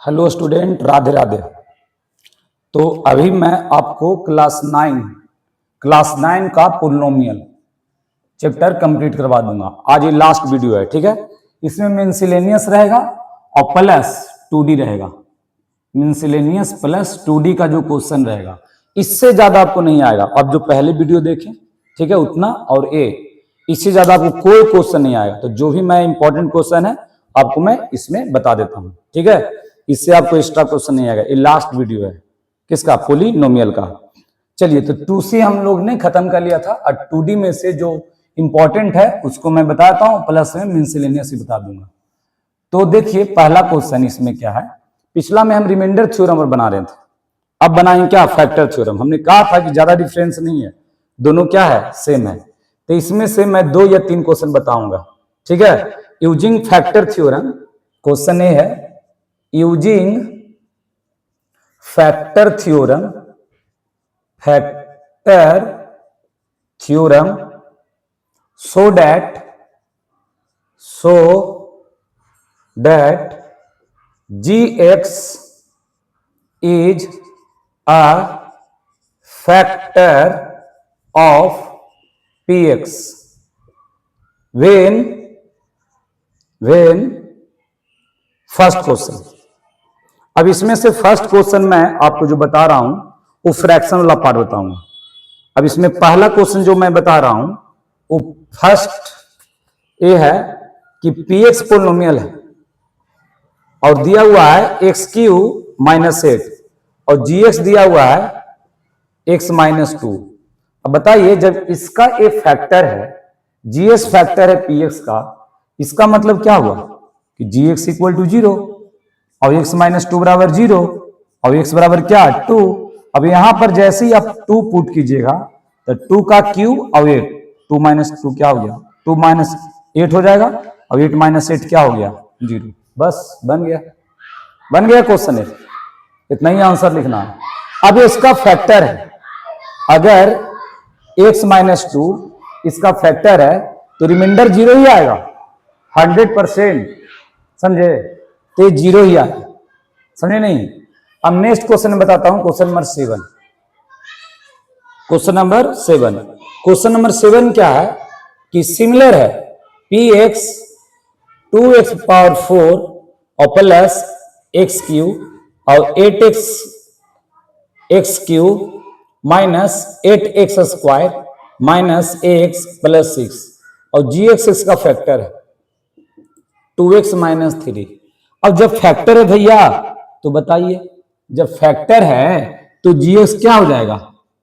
Hello student, Radhe Radhe. तो अभी मैं आपको क्लास 9 का पोलिनोमियल चैप्टर कंप्लीट करवा दूंगा। आज ये लास्ट वीडियो है, ठीक है। इसमें मिसलेनियस रहेगा और प्लस 2D रहेगा। मिसलेनियस प्लस 2D का जो क्वेश्चन रहेगा, इससे ज्यादा आपको नहीं आएगा। आप जो पहले वीडियो देखें, ठीक है, उतना और इससे ज्यादा आपको कोई क्वेश्चन नहीं आएगा। तो जो भी मैं इंपॉर्टेंट क्वेश्चन है आपको मैं इसमें बता देता हूं, ठीक है। इससे आपको एक्स्ट्रा क्वेश्चन नहीं आएगा। ये लास्ट वीडियो है किसका, पोलिनोमियल का। चलिए, तो 2C हम लोग ने खत्म कर लिया था और 2D में से जो इंपॉर्टेंट है उसको मैं बताता हूं, प्लस में मिसलेनियस ही बता दूंगा। तो देखिए, पहला क्वेश्चन इसमें क्या है। पिछला में हम रिमाइंडर थ्योरम और बना रहे थे, अब बनाएंगे क्या, फैक्टर थ्योरम। हमने कहा था कि ज्यादा डिफरेंस नहीं है, दोनों क्या है, सेम है। तो इसमें से मैं 2 या 3 क्वेश्चन बताऊंगा, ठीक है। यूजिंग फैक्टर थ्योरम, क्वेश्चन ए है, using factor theorem so that gx is a factor of px when first question. अब इसमें से फर्स्ट क्वेश्चन मैं आपको जो बता रहा हूं वो फ्रैक्शन वाला पार्ट बताऊंगा। अब इसमें पहला क्वेश्चन जो मैं बता रहा हूं वो फर्स्ट ये है कि px पोलिनोमियल है और दिया हुआ है x³ - 8 और gx दिया हुआ है x-2। अब बताइए, जब इसका एक फैक्टर है, gx फैक्टर है px का, इसका मतलब क्या हुआ कि gx = 0 और x-2 बराबर 0 और x बराबर क्या, 2। अब यहां पर जैसे ही आप 2 पुट कीजिएगा तो 2 का क्यूब और 8, 2 - 2 क्या हो गया, 2 - 8 हो जाएगा और 8 - 8 क्या हो गया, 0। बस बन गया क्वेश्चन। इतना ही आंसर लिखना है। अब इसका फैक्टर है, अगर x-2 इसका फैक्टर है तो रिमाइंडर 0 ही आएगा, 100%, समझे। तो 0 ही आएगा, समझे नहीं। अब नेक्स्ट क्वेश्चन में बताता हूं, क्वेश्चन नंबर 7। क्वेश्चन नंबर 7 क्या है कि सिमिलर है px 2x⁴ और प्लस x³ और 8x x³ - 8x² - ax + 6 और gx इसका फैक्टर है 2x - 3। अब जब फैक्टर है भैया तो बताइए, जब फैक्टर है तो gx क्या हो जाएगा,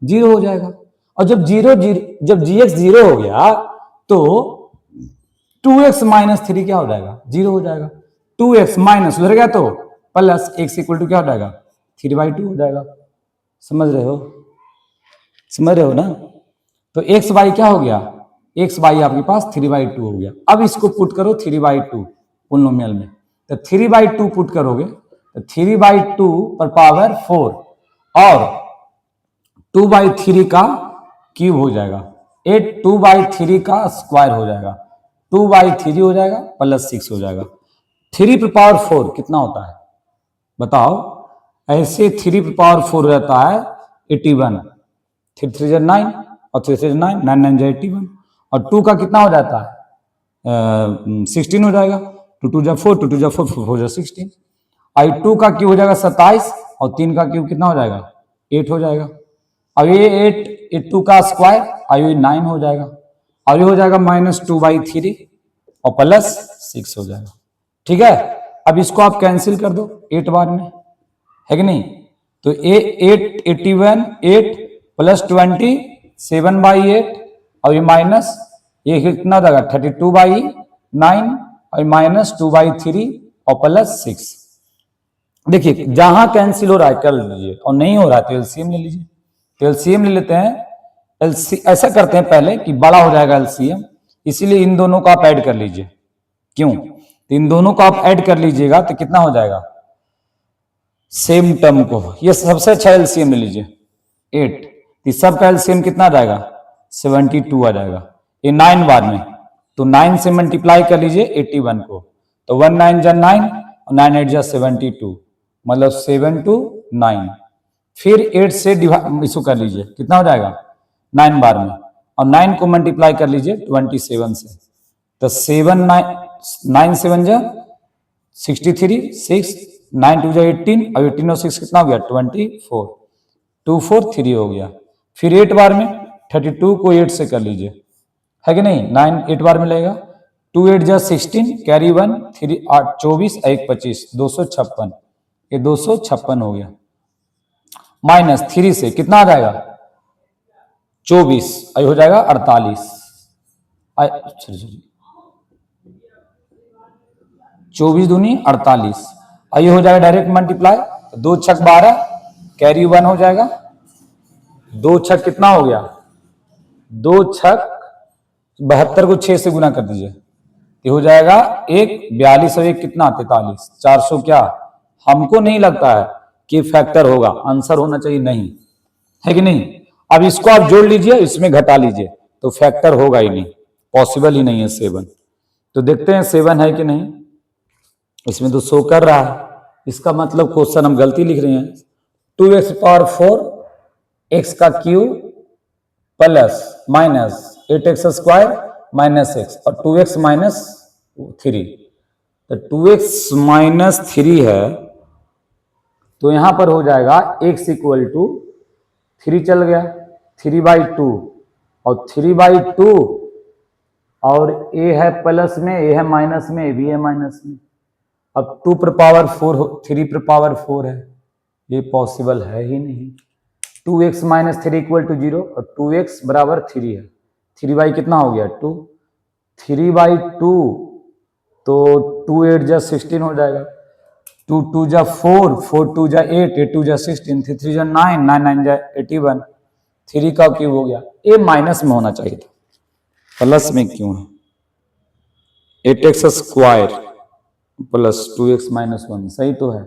0 हो जाएगा। और जब gx 0 हो गया तो 2x - 3 क्या हो जाएगा, 0 हो जाएगा। 2x माइनस उधर गया तो प्लस x = क्या हो जाएगा, 3/2 हो जाएगा। समझ रहे हो ना। तो x/y क्या हो गया, x/y आपके पास 3/2 हो गया। अब इसको पुट करो 3/2 पोलिनोमियल में, तो 3/2 पुट करोगे तो 3/2 पर पावर 4 और 2/3 का क्यूब हो जाएगा, 2/3 का स्क्वायर हो जाएगा, 2/3 हो जाएगा प्लस 6 हो जाएगा। 3 पर पावर 4 कितना होता है बताओ। ऐसे 3 पर पावर 4 रहता है 81, 3 3 जा 9 और 3 3 9, 9 9 जा 81 और 2 का कितना हो जाता है 16 हो जाएगा। 2 2 जा 4, 2 2 जा 4, 4 जा 16। आई 2 का क्यूब हो जाएगा 27 और 3 का क्यूब कितना हो जाएगा, 8 हो जाएगा। अब ये 8 2 का स्क्वायर और ये 9 हो जाएगा और ये हो जाएगा -2/3 और प्लस 6 हो जाएगा, ठीक है। अब इसको आप कैंसिल कर दो 8 बार में, है कि नहीं। तो 81 8 प्लस 20 7/8 और ये माइनस ये कितना हो जाएगा 32/9 और -2/3 और प्लस 6। देखिए, जहां कैंसिल हो रहा है कर लीजिए और नहीं हो रहा है तो एलसीएम ले लीजिए। तो एलसीएम ले लेते हैं। ऐसा करते हैं पहले कि बड़ा हो जाएगा एलसीएम, इसीलिए इन दोनों को आप ऐड कर लीजिए। क्यों, तो इन दोनों को आप ऐड कर लीजिएगा तो कितना हो जाएगा, सेम टर्म को, ये सबसे अच्छा एलसीएम ले लीजिए 8, तो सबका एलसीएम कितना आ जाएगा 72 आ जाएगा। ये 9 बार में, तो 9 से मल्टीप्लाई कर लीजिए 81 को, तो 1 9 जा 9 और 9 8 जा 72 मतलब 7 to 9, फिर 8 से इसको कर लीजिए, कितना हो जाएगा 9 बार में, और 9 को मल्टीप्लाई कर लीजिए 27 से, तो 7 9 7 जा 63, 6 9 2 जा 18, और 18 और 6 कितना हो गया 24, 2 4 3 हो गया। फिर 8 बार में 32 को 8 से कर लीजिए, है कि नहीं, 9 8 बार में लगेगा, 2 8 जा 16, कैरी 1 3 8 24 1 25, 256, ये 256 हो गया। माइनस 3 से कितना आ जाएगा 24, आई हो जाएगा 48, 24 दूनी 48, आई हो जाएगा डायरेक्ट मल्टीप्लाई, 2 छक 12, कैरी 1 हो जाएगा, 2 छक कितना हो गया 2 छक 72 को 6 से गुना कर दीजिए, ये हो जाएगा 1 42 और 1 कितना 43, 400 क्या, हमको नहीं लगता है कि फैक्टर होगा, आंसर होना चाहिए नहीं, है कि नहीं। अब इसको आप जोड़ लीजिए, इसमें घटा लीजिए, तो फैक्टर होगा ही नहीं, पॉसिबल ही नहीं है 7। तो देखते हैं 7 है कि नहीं, इसमें तो शो कर रहा है, इसका मतलब क्वेश्चन हम गलती लिख रहे हैं। 2x पावर 4 x का cube plus minus 8x square minus x और 2x माइनस 3, तो 2x माइनस 3 है, तो यहां पर हो जाएगा x इक्वल टू 3 चल गया 3/2, और 3/2, और a है प्लस में, a है माइनस में, a भी है माइनस में। अब 2 पर पावर 4 3 पर पावर 4 है, ये पॉसिबल है ही नहीं। 2x माइनस 3 इक्वल टू 0, और 2x बराबर 3 है, 3 बाई कितना हो गया 2, 3/2, तो 2 8 जा 16 हो जाएगा, 2 2 जा 4, 4 2 जा 8, 8 2 जा 16, 3 3 जा 9, 9 9 जा 81, 3 का क्यूब हो गया। ये माइनस में होना चाहिए था, प्लस में क्यों है, 8x square plus 2x minus 1, सही तो है।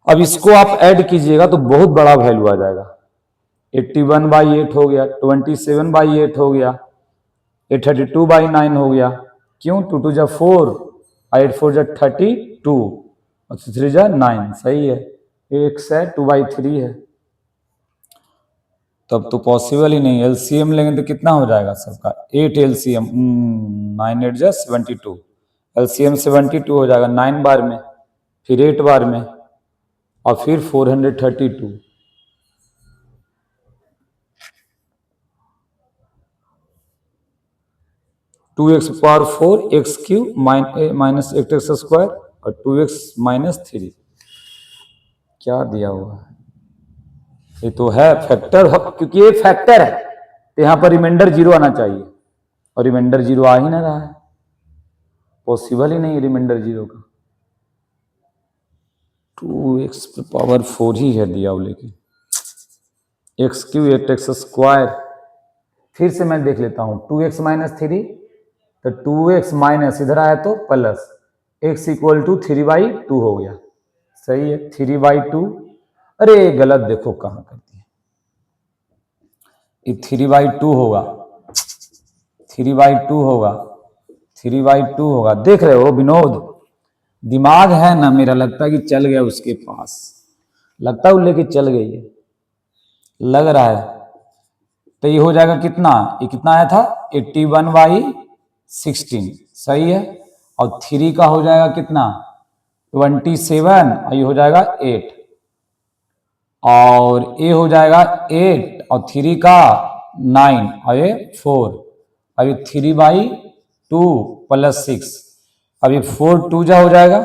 अब इसको आप ऐड कीजिएगा तो बहुत बड़ा वैल्यू आ जाएगा, 81/8 हो गया, 27/8 हो गया, 832/9 हो गया, क्यों 2 2 जा 4, 8 4 जा 32, और 3 जा 9, सही है, x है 2/3 है, तब तो पॉसिबल ही नहीं। एलसीएम लेंगे तो कितना हो जाएगा सबका 8 एलसीएम 9 8 जा 72, एलसीएम 72 हो जाएगा 9 बार में, फिर 8 बार में, और फिर 432, two x power 4 x cube minus 8x square और 2x माइनस 3, क्या दिया हुआ है, ये तो है फैक्टर, क्योंकि ये फैक्टर है तो यहां पर रिमाइंडर 0 आना चाहिए, और रिमाइंडर 0 आ ही ना रहा है, पॉसिबल ही नहीं रिमाइंडर 0 का। 2x पावर 4 ही है दिया, लेकिन एक्स क्यू 8x स्क्वायर, फिर से मैं देख लेता हूं, 2x माइनस 3, तो 2x माइनस इधर आया तो प्लस x इक्वल टू 3/2 हो गया, सही है 3/2, अरे गलत देखो कहां करती है, ये 3/2 होगा, 3/2 होगा, 3/2 होगा, देख रहे हो विनोद, दिमाग है ना मेरा, लगता है कि चल गया उसके पास, लगता है वो लेके चल गई है, लग रहा है। तो ये हो जाएगा कितना, ये कितना आया था 81/16, सही है, और 3 का हो जाएगा कितना 27, और ये हो जाएगा 8, और ये हो जाएगा 8, और 3 का 9, और ये 4, अब ये 3/2 प्लस 6, अब ये 4 2 जा हो जाएगा,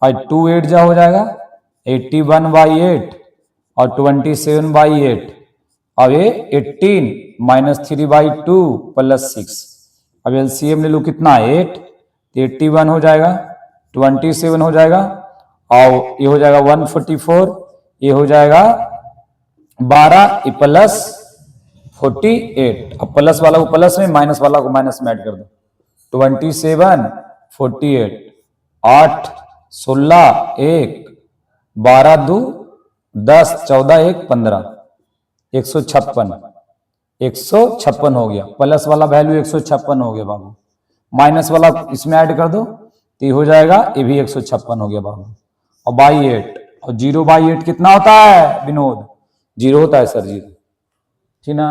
और 2 8 जा हो जाएगा, 81/8 और 27/8, अब ये 18 माइनस 3/2 प्लस 6, अब एलसीएम ले लो कितना 8, 81 हो जाएगा, 27 हो जाएगा, और ये हो जाएगा 144, ये हो जाएगा 12, ये प्लस 48, अब प्लस वाला को प्लस में, माइनस वाला को माइनस में ऐड कर दो, 27 48, 8 16 1 12 2 10 14 1 15, 156 हो गया, प्लस वाला वैल्यू 156 हो गया बाबू, माइनस वाला इसमें ऐड कर दो तो ये हो जाएगा, ये भी 156 हो गया बाबू, और बाई 8, और 0/8 कितना होता है विनोद? 0 होता है सर, 0, ठीक ना?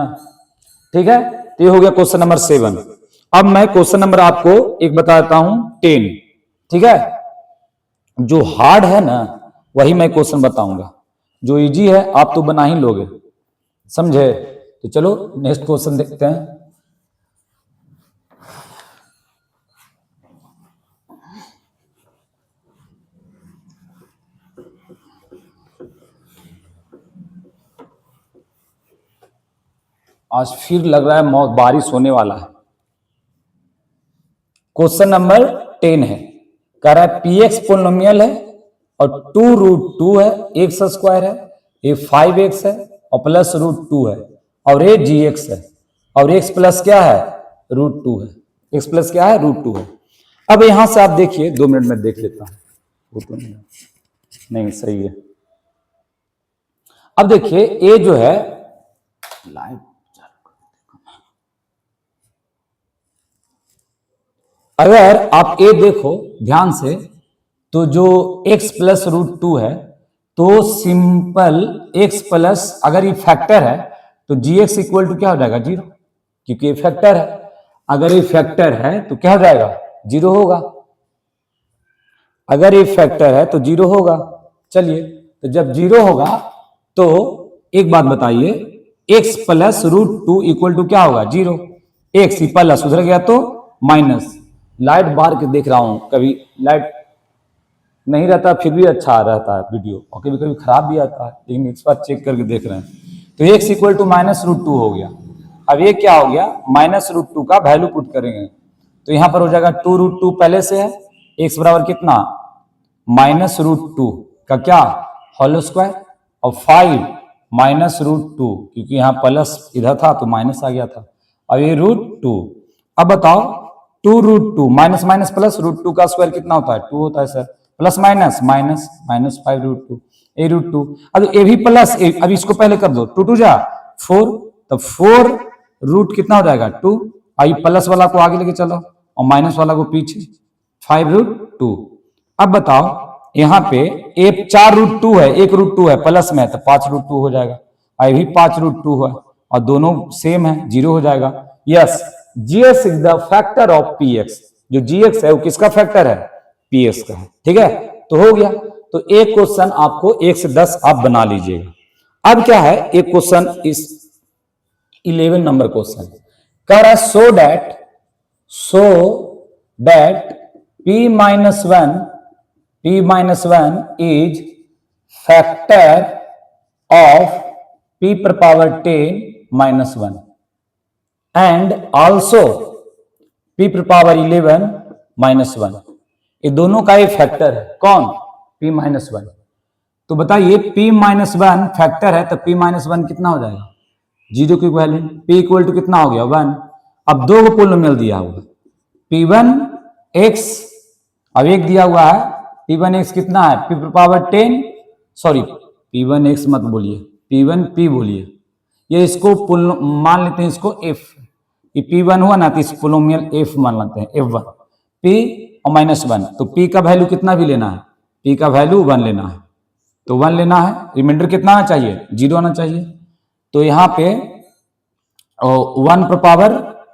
ठीक है, तो ये हो गया क्वेश्चन नंबर 7। अब मैं क्वेश्चन नंबर आपको एक बताता हूं 10, ठीक है? जो हार्ड है ना वही मैं क्वेश्चन बताऊंगा, जो इजी है आप तो बना ही लोगे, समझे? तो चलो नेक्स्ट क्वेश्चन देखते हैं। आज फिर लग रहा है मौत बारिश होने वाला है। क्वेश्चन नंबर 10 है, कह रहा है पी एक्स पोलिनोमियल है और 2√2 है, एक्स स्क्वायर है, ये 5x है और प्लस √2 है, और ये gx है, और x प्लस क्या है? √2 है। x प्लस क्या है? √2 है। अब यहां से आप देखिए, 2 मिनट में देख लेता हूं, वो तो नहीं सही है। अब देखिए ये जो है लाइट, अगर आप ये देखो ध्यान से तो जो x प्लस √2 है तो सिंपल x प्लस, अगर ये फैक्टर है तो gx इक्वल टू क्या हो जाएगा? 0, क्योंकि ये फैक्टर है। अगर ये फैक्टर है तो क्या हो जाएगा? 0 होगा। अगर ये फैक्टर है तो 0 होगा। चलिए, तो जब 0 होगा तो एक बात बताइए, x प्लस √2 इक्वल टू क्या होगा? 0। x ही प्लस उधर गया तो माइनस। लाइट बाहर के देख रहा हूं, कभी लाइट नहीं रहता फिर भी अच्छा रहता है वीडियो, और कभी कभी खराब भी आता है, लेकिन इस बार चेक करके देख रहे हैं। तो x इक्वल टू -√2 हो गया। अब ये क्या हो गया? -√2 का वैल्यू पुट करेंगे तो यहां पर हो जाएगा 2√2 पहले से है, x बराबर कितना? -√2 का क्या? होल स्क्वायर, और 5 -√2, क्योंकि यहाँ प्लस इधर था तो माइनस आ गया था, अब ये √2। अब बताओ 2√2 माइनस माइनस प्लस √2 का स्क्वायर कितना होता है? 2 होता है sir, plus minus minus minus 5√2, ए √2। अब ये भी प्लस, अब इसको पहले कर दो, 2 2 जा 4, तो 4 रूट कितना हो जाएगा? 2। आई प्लस वाला को आगे लेके चलो और माइनस वाला को पीछे, 5√2। अब बताओ यहां पे एक 4√2 है, 1√2 है, प्लस में तो 5√2 हो जाएगा, आई भी 5√2 है, और दोनों सेम है, 0 हो जाएगा। Yes, GS is the factor of P x. जो जीएक्स है वो किसका फैक्टर है? पी एक्स का है, ठीक है? तो हो गया। तो एक क्वेश्चन आपको 1 से 10 आप बना लीजिएगा। अब क्या है, एक क्वेश्चन इस 11 नंबर क्वेश्चन कह रहा है so that p-1 is factor of p per power 10 minus 1 and also p per power 11 minus 1। ये दोनों का एक फैक्टर है, कौन? p-1। तो बताइए p-1 फैक्टर है तो p-1 कितना हो जाएगा? 0 की इक्विवेलेंट, p इक्वल टू कितना हो गया? 1। अब दो को पोलिनोमियल दिया हुआ p1x, अब एक दिया हुआ है p1x कितना है? p पावर 10, सॉरी p1x मत बोलिए, p1p बोलिए, ये इसको मान लेते हैं, इसको f, ये p1 हुआ ना तो इस पोलिनोमियल f मान लेते हैं, f1 p और -1। तो p का वैल्यू कितना भी लेना है? p का वैल्यू 1 लेना है, तो 1 लेना है, रिमाइंडर कितना आना चाहिए? 0 आना चाहिए। तो यहाँ पे 1 पर पावर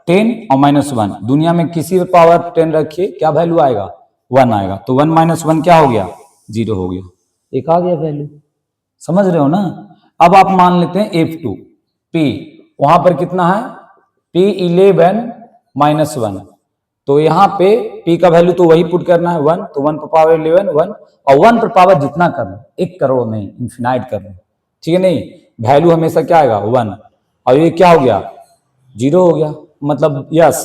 10 और -1, दुनिया में किसी पर पावर 10 रखिए, क्या वैल्यू आएगा? 1 आएगा। तो 1 - 1 क्या हो गया? 0 हो गया, एक आ गया वैल्यू, समझ रहे हो ना? अब आप मान लेते हैं F2 P, वहां पर कितना है? P11 - 1, तो यहाँ पे P का वैल्यू तो वही पुट करना है 1, तो 1 पर पावर 11 1, और 1 पर पावर जितना कर लो, 1 करोड़ नहीं, इंफिनाइट कर लो, ठीक है? नहीं, वैल्यू हमेशा क्या आएगा? 1, और ये क्या हो गया? 0 हो गया। मतलब yes,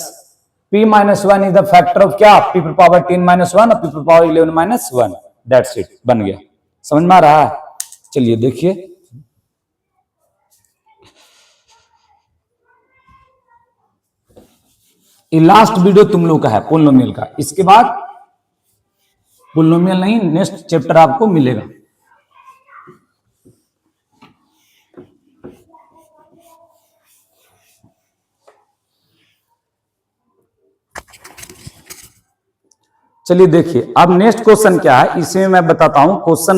p-1 is the factor of क्या? p पर पावर 10 - 1 और p पर पावर 11 - 1, दैट्स इट, बन गया। समझ में आ रहा है? चलिए देखिए, ये लास्ट वीडियो तुम लोग का है पोलिनोमियल का, इसके बाद पोलिनोमियल नहीं, नेक्स्ट चैप्टर आपको मिलेगा। चलिए देखिए, अब नेक्स्ट क्वेश्चन क्या है, इसमें मैं बताता हूं। क्वेश्चन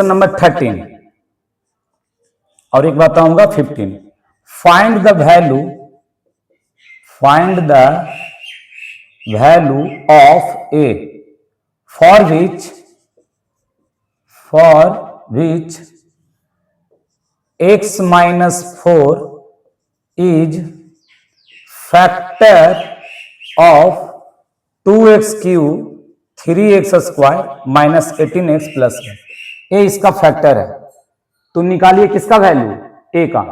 नंबर 13 और एक बताऊंगा 15। Find the value of A for which x minus 4 is factor of 2x cube 3x square minus 18x plus ए इसका फैक्टर है, तो निकालिए किसका वैल्यू, ए का।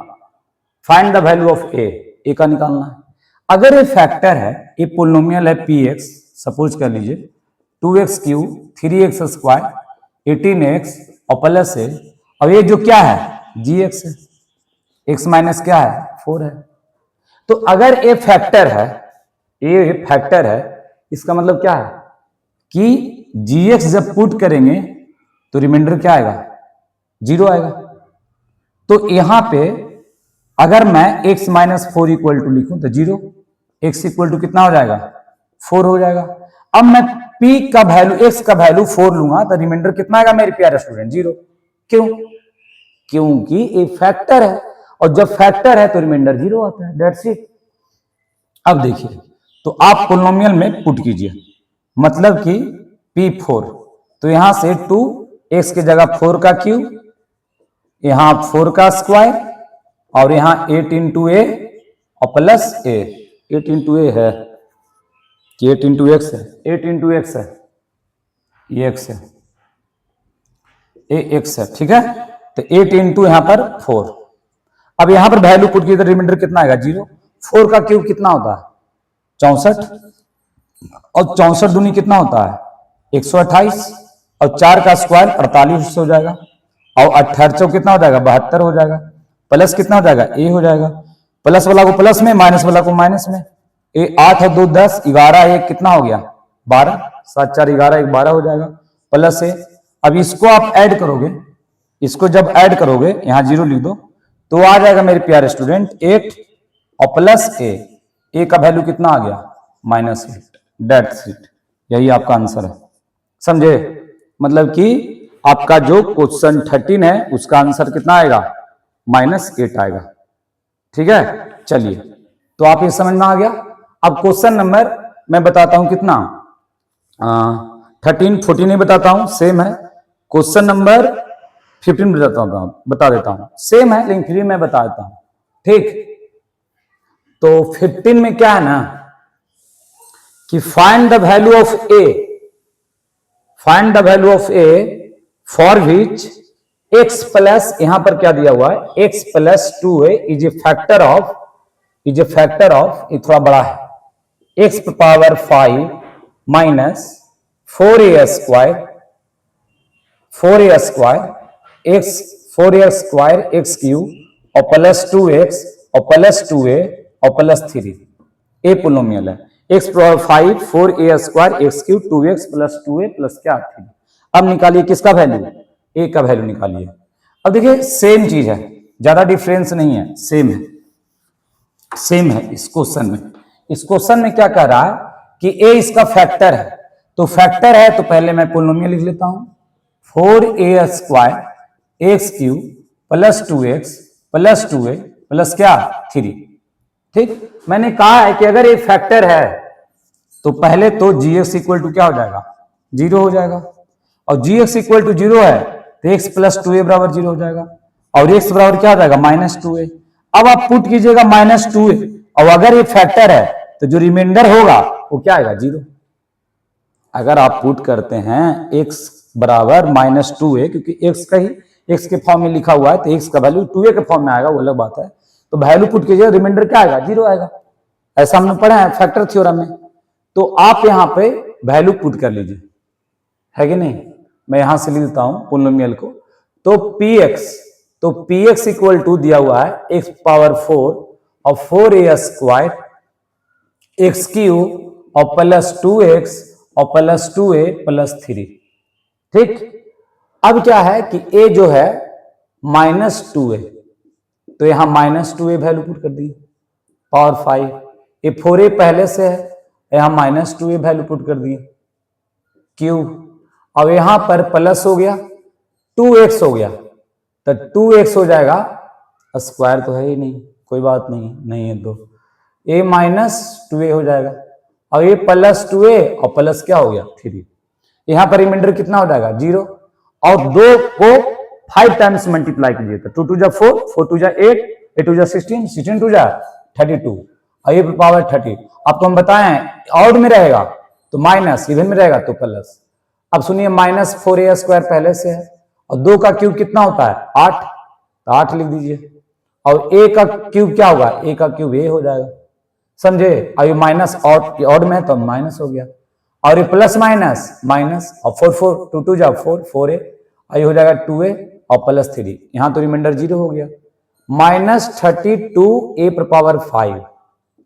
फाइंड द वैल्यू ऑफ ए का निकालना है। अगर ये फैक्टर है, ये पोलिनोमियल है पी एक्स, सपोज कर लीजिए 2x cube 3x square 18x और प्लस है, और ये जो क्या है जी एक्स है, एक्स माइनस क्या है 4 है। तो अगर ए फैक्टर है, इसका मतलब क्या है कि जी एक्स जब पुट करेंगे तो रिमाइंडर क्या आएगा, 0 आएगा। तो यहां पे अगर मैं x माइनस 4 इक्वल टू लिखूं तो 0, x इक्वल टू कितना हो जाएगा 4 हो जाएगा। अब मैं p का वैल्यू, x का वैल्यू 4 लूंगा तो रिमाइंडर कितना आएगा मेरे प्यारे स्टूडेंट, 0। क्यों? क्योंकि एक फैक्टर है, और जब फैक्टर है तो रिमाइंडर 0 आता है, दैट्स इट। अब देखिए, तो आप पोलिनोमियल में पुट कीजिए, मतलब कि P4, तो यहां से 2x की जगह 4 का क्यूब, यहां 4 का स्क्वायर, और यहां 8 इंटू ए और प्लस ए, 8 इंटू ए है कि 8 इंटू एक्स है, 8 इंटू एक्स है, ये एक्स है, ए एक्स है, ठीक है। तो 8 इंटू यहां पर 4। अब यहां पर वैल्यू पुट की तो रिमाइंडर कितना आएगा 0। 4 का क्यूब कितना होता है 64, और 64 दूनी कितना होता है 128, और 4 का स्क्वायर 48 हो जाएगा, और 18 कितना हो जाएगा 72 हो जाएगा, प्लस कितना हो जाएगा ए हो जाएगा, प्लस वाला को प्लस में, माइनस वाला को माइनस में। ए 8 और 2 10, 11 एक कितना हो गया 12, 7 4 11, 1 12 हो जाएगा, प्लस ए। अब इसको आप ऐड करोगे, इसको जब ऐड करोगे यहां 0 लिख दो, तो आ जाएगा मेरे प्यारे स्टूडेंट 8 और प्लस ए का वैल्यू कितना आ गया -8, दैट्स इट। यही आपका आंसर है, समझे। मतलब कि आपका जो क्वेश्चन 13 है उसका आंसर कितना आएगा -8 आएगा, ठीक है। चलिए, तो आप ये समझ में आ गया। अब क्वेश्चन नंबर मैं बताता हूं कितना 13 14 नहीं बताता हूं, सेम है। क्वेश्चन नंबर 15 बता देता हूं, सेम है लेकिन फिर मैं बता देता हूं, ठीक। तो 15 में क्या है ना कि find the value of A for which x plus, यहां पर क्या दिया हुआ है x plus 2a is a factor of, ये थोड़ा बड़ा है, x power 5 minus 4a square x cube और प्लस 2x और प्लस 2a और प्लस 3, ए पोलिनोमियल है। x power 5 4a square x cube 2x plus 2a plus क्या 3। अब निकालिए किसका वैल्यू, ए का वैल्यू निकालिए। अब देखिए सेम चीज है, ज्यादा डिफरेंस नहीं है, सेम है इस क्वेश्चन में। इस क्वेश्चन में क्या कह रहा है कि ए इसका फैक्टर है, तो फैक्टर है तो पहले मैं पोलिनोमियल लिख लेता हूं 4a square x cube plus 2x plus 2a plus क्या 3, ठीक। मैंने कहा है कि अगर एक फैक्टर है तो पहले तो gx इक्वल टू क्या हो जाएगा 0 हो जाएगा, और gx इक्वल टू 0 है तो x प्लस 2a बराबर 0 हो जाएगा, और x बराबर क्या हो जाएगा -2a। अब आप पुट कीजिएगा -2a, और अगर ये फैक्टर है तो जो रिमाइंडर होगा वो क्या आएगा 0। अगर आप पुट करते हैं x बराबर -2a, क्योंकि x का ही x के फॉर्म में लिखा हुआ है तो x का वैल्यू 2a के फॉर्म में आएगा, वो अलग बात है। तो वैल्यू पुट कीजिए, रिमाइंडर क्या आएगा 0 आएगा, ऐसा हमने पढ़ा है फैक्टर थ्योरम में। तो आप यहां पे वैल्यू पुट कर लीजिए, है कि नहीं। मैं यहां से लिख देता हूं पोलिनोमियल को, तो px इक्वल टू दिया हुआ है x पावर 4 और 4a स्क्वायर x क्यूब और प्लस 2x और प्लस 2a प्लस 3, ठीक। अब क्या है कि a जो है -2a, तो यहां -2a वैल्यू पुट कर दी, पावर 5, ये 4a पहले से है यहां -2a वैल्यू पुट कर दिए, क्यूब। अब यहां पर प्लस हो गया, 2x हो गया, तो 2x हो जाएगा, स्क्वायर तो है ही नहीं, कोई बात नहीं, नहीं है तो a -2a हो जाएगा। अब ये +2a और प्लस क्या हो गया 3, यहां पर रिमाइंडर कितना हो जाएगा 0, और 2 को 5 टाइम्स मल्टीप्लाई कीजिए तो 2 2 4, 4 2 8, 8 2 16, 16 2 32, और ये पावर 30। आपको हम बताएं ऑड में रहेगा तो माइनस, इवन में रहेगा तो प्लस। अब सुनिए -4a² पहले से है, और 2 का क्यूब कितना होता है 8, तो 8 लिख दीजिए, और a का क्यूब क्या होगा, a का क्यूब a हो जाएगा, समझे। और ये माइनस ऑड में है तो माइनस हो गया, और ये प्लस माइनस माइनस, और 4 4 2 2 4, 4a, और ये हो जाएगा 2a और +3, यहां तो रिमाइंडर 0 हो गया, -32a⁵,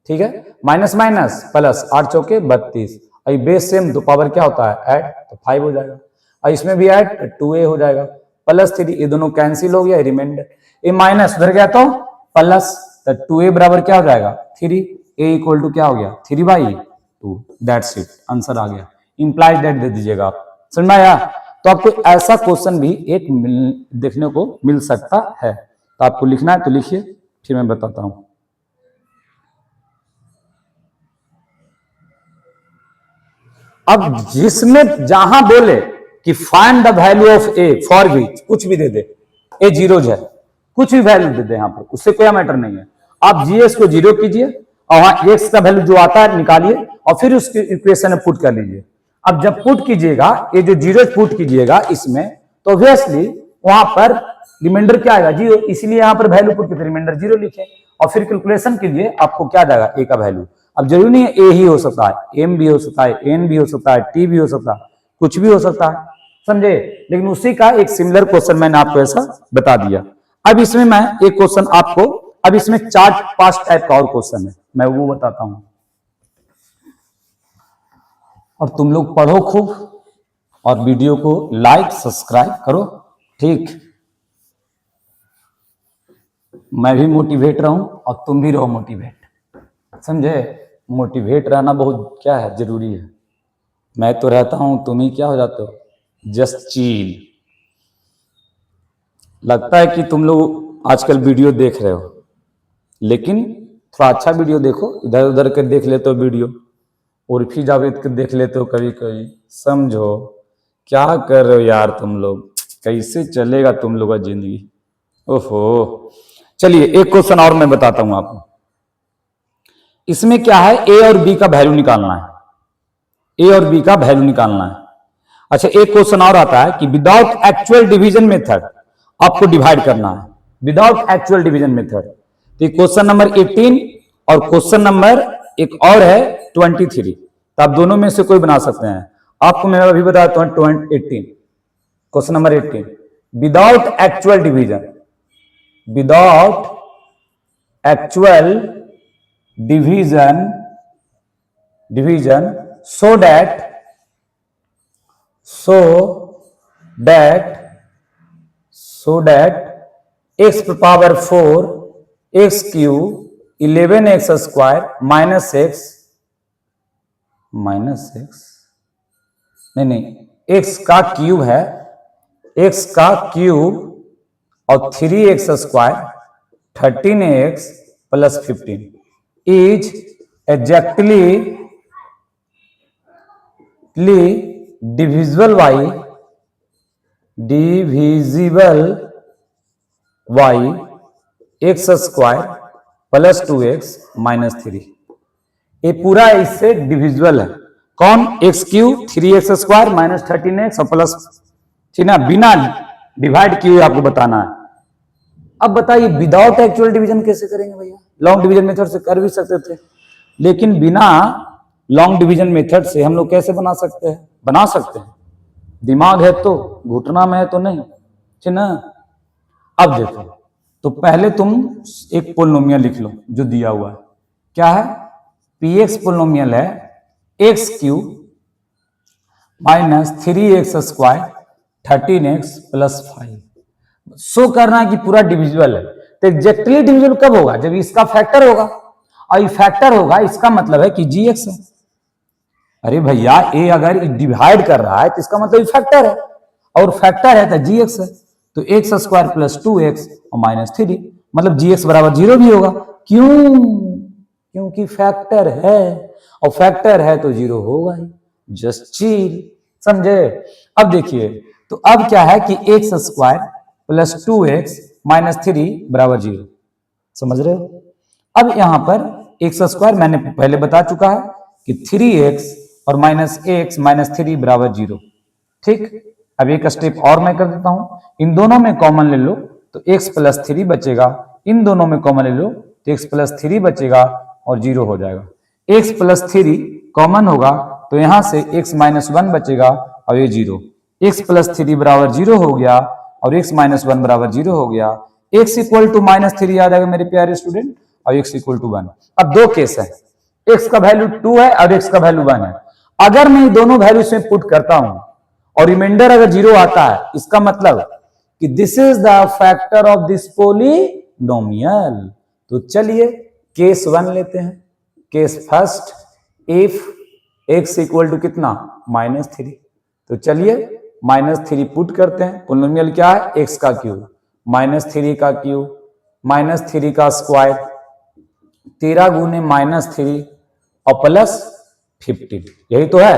ठीक है, माइनस माइनस प्लस, 8 चौके 32, और ये बेस सेम, तो पावर क्या होता है ऐड, तो 5 हो जाएगा, और इसमें भी ऐड 2a हो जाएगा, +3, ये दोनों कैंसिल हो गया, रिमाइंडर ये माइनस उधर गया तो प्लस, तो 2a बराबर क्या हो जाएगा 3, a इक्वल टू क्या हो गया 3/2, दैट्स इट, आंसर आ गया। इंप्लाइड दैट दे दीजिएगा आप, समझ में आया। तो आपको ऐसा क्वेश्चन भी एक देखने को मिल सकता है, तो आपको लिखना है तो लिखिए, फिर मैं बताता हूं। अब जिसमें जहां बोले कि find the value of A for which, कुछ भी दे दे, ए 0 है, कुछ भी वैल्यू दे दे, यहां पर उससे कोई मैटर नहीं है, आप जीएस को 0 कीजिए और वहां एक्स का वैल्यू जो आता है निकालिए, और फिर उसके इक्वेशन में पुट कर लीजिए। अब जब पुट कीजिएगा, ये जो 0 पुट कीजिएगा इसमें, तो ऑब्वियसली वहां पर रिमाइंडर क्या आएगा 0, इसलिए यहां पर वैल्यू पुट करके रिमाइंडर 0 लिखे, और फिर कैलकुलेशन कीजिए, आपको क्या जाएगा ए का वैल्यू। अब जरूरी नहीं है ए ही हो सकता है, एम भी हो सकता है, एन भी हो सकता है, टी भी हो सकता है, कुछ भी हो सकता है, समझे। लेकिन उसी का एक सिमिलर क्वेश्चन मैंने आपको ऐसा बता दिया। अब इसमें मैं एक क्वेश्चन आपको, अब इसमें 4-5 टाइप का और क्वेश्चन है, मैं वो बताता हूं। और तुम लोग पढ़ो खूब, और वीडियो को लाइक सब्सक्राइब करो, ठीक। मैं भी मोटिवेट रहूं और तुम भी रहो मोटिवेट, समझे। मोटिवेट रहना बहुत क्या है, जरूरी है। मैं तो रहता हूं, तुम ही क्या हो जाते हो, जस्ट चिल। लगता है कि तुम लोग आजकल वीडियो देख रहे हो, लेकिन थोड़ा अच्छा वीडियो देखो, इधर उधर के देख लेते हो वीडियो, उर्फी जावेद के देख लेते हो कभी कभी, समझो क्या कर रहे हो यार तुम लोग, कैसे चलेगा तुम लोग का जिंदगी, ओहो। चलिए एक क्वेश्चन और मैं बताता हूं आपको। इसमें क्या है, ए और बी का वैल्यू निकालना है, ए और बी का वैल्यू निकालना है। अच्छा, एक क्वेश्चन और आता है कि विदाउट एक्चुअल डिवीजन मेथड आपको डिवाइड करना है, विदाउट एक्चुअल डिवीजन मेथड। तो क्वेश्चन नंबर 18 और क्वेश्चन नंबर एक और है 23, तो आप दोनों में से कोई बना सकते हैं। आपको मैं अभी बताता हूं 18, question number 18, without actual division, without actual division so that x power 4 x cube 11x square minus x नहीं x का क्यूब है, x का क्यूब और 3x square 13x plus 15 is exactly divisible by x square plus 2x minus 3। ये पूरा इससे divisible है, कौन, x cube 3x square minus 13x और प्लस, ठीक ना, बिना डिवाइड किए आपको बताना है। अब बताइए विदाउट एक्चुअल डिवीजन कैसे करेंगे भैया, लॉन्ग डिवीजन मेथड से कर भी सकते थे, लेकिन बिना लॉन्ग डिवीजन मेथड से हम लोग कैसे बना सकते हैं, बना सकते हैं, दिमाग है तो, घुटना में है तो नहीं, ठीक ना। अब देखो, तो पहले तुम एक पोलिनोमियल लिख लो जो दिया हुआ है, क्या है, px पोलिनोमियल है x cube minus 3x square 13x plus 5। Show करना है कि पूरा डिविजिबल है, तो एग्जैक्टली डिविजिबल कब होगा, जब इसका फैक्टर होगा, और ये फैक्टर होगा, इसका मतलब है कि gx है, अरे भैया ए अगर डिवाइड कर रहा है तो इसका मतलब फैक्टर है, और फैक्टर है तो जी एक्स है, तो एक्स स्क्वायर प्लस 2x और माइनस 3, मतलब जी एक्स बराबर 0 भी होगा। क्यों? क्योंकि फैक्टर है, और फैक्टर है तो 0 होगा ही। जस्ट चिल, समझे? अब देखिए, तो अब क्या है कि x square plus 2x minus 3 बराबर 0, समझ रहे हो? अब यहां पर एक्स स्क्वायर मैंने पहले बता चुका है कि 3x और माइनस एक्स माइनस 3 बराबर 0, ठीक। अब एक स्टेप और मैं कर देता हूं, इन दोनों में कॉमन ले लो तो x प्लस 3 बचेगा, इन दोनों में कॉमन ले लो तो x प्लस 3 बचेगा और 0 हो जाएगा। x प्लस 3 कॉमन होगा तो यहां से x माइनस 1 बचेगा और ये 0, x प्लस 3 बराबर 0 हो गया और x माइनस 1 बराबर 0 हो गया। x इक्वल टू माइनस 3 आ जाएगा मेरे प्यारे स्टूडेंट, और x इक्वल टू 1। अब दो केस है, x का वैल्यू 2 है और x का वैल्यू 1 है। अगर मैं दोनों वैल्यू से पुट करता हूं और रिमाइंडर अगर 0 आता है, इसका मतलब कि this is the factor of this polynomial. तो चलिए केस 1 लेते हैं। Case first, if x equal to कितना, माइनस 3। तो चलिए माइनस 3 पुट करते हैं। पोलिनोमियल क्या है, x का क्यूब माइनस 3 का क्यूब माइनस 3 का स्क्वायर 13 गुने माइनस 3 और प्लस 15, यही तो है,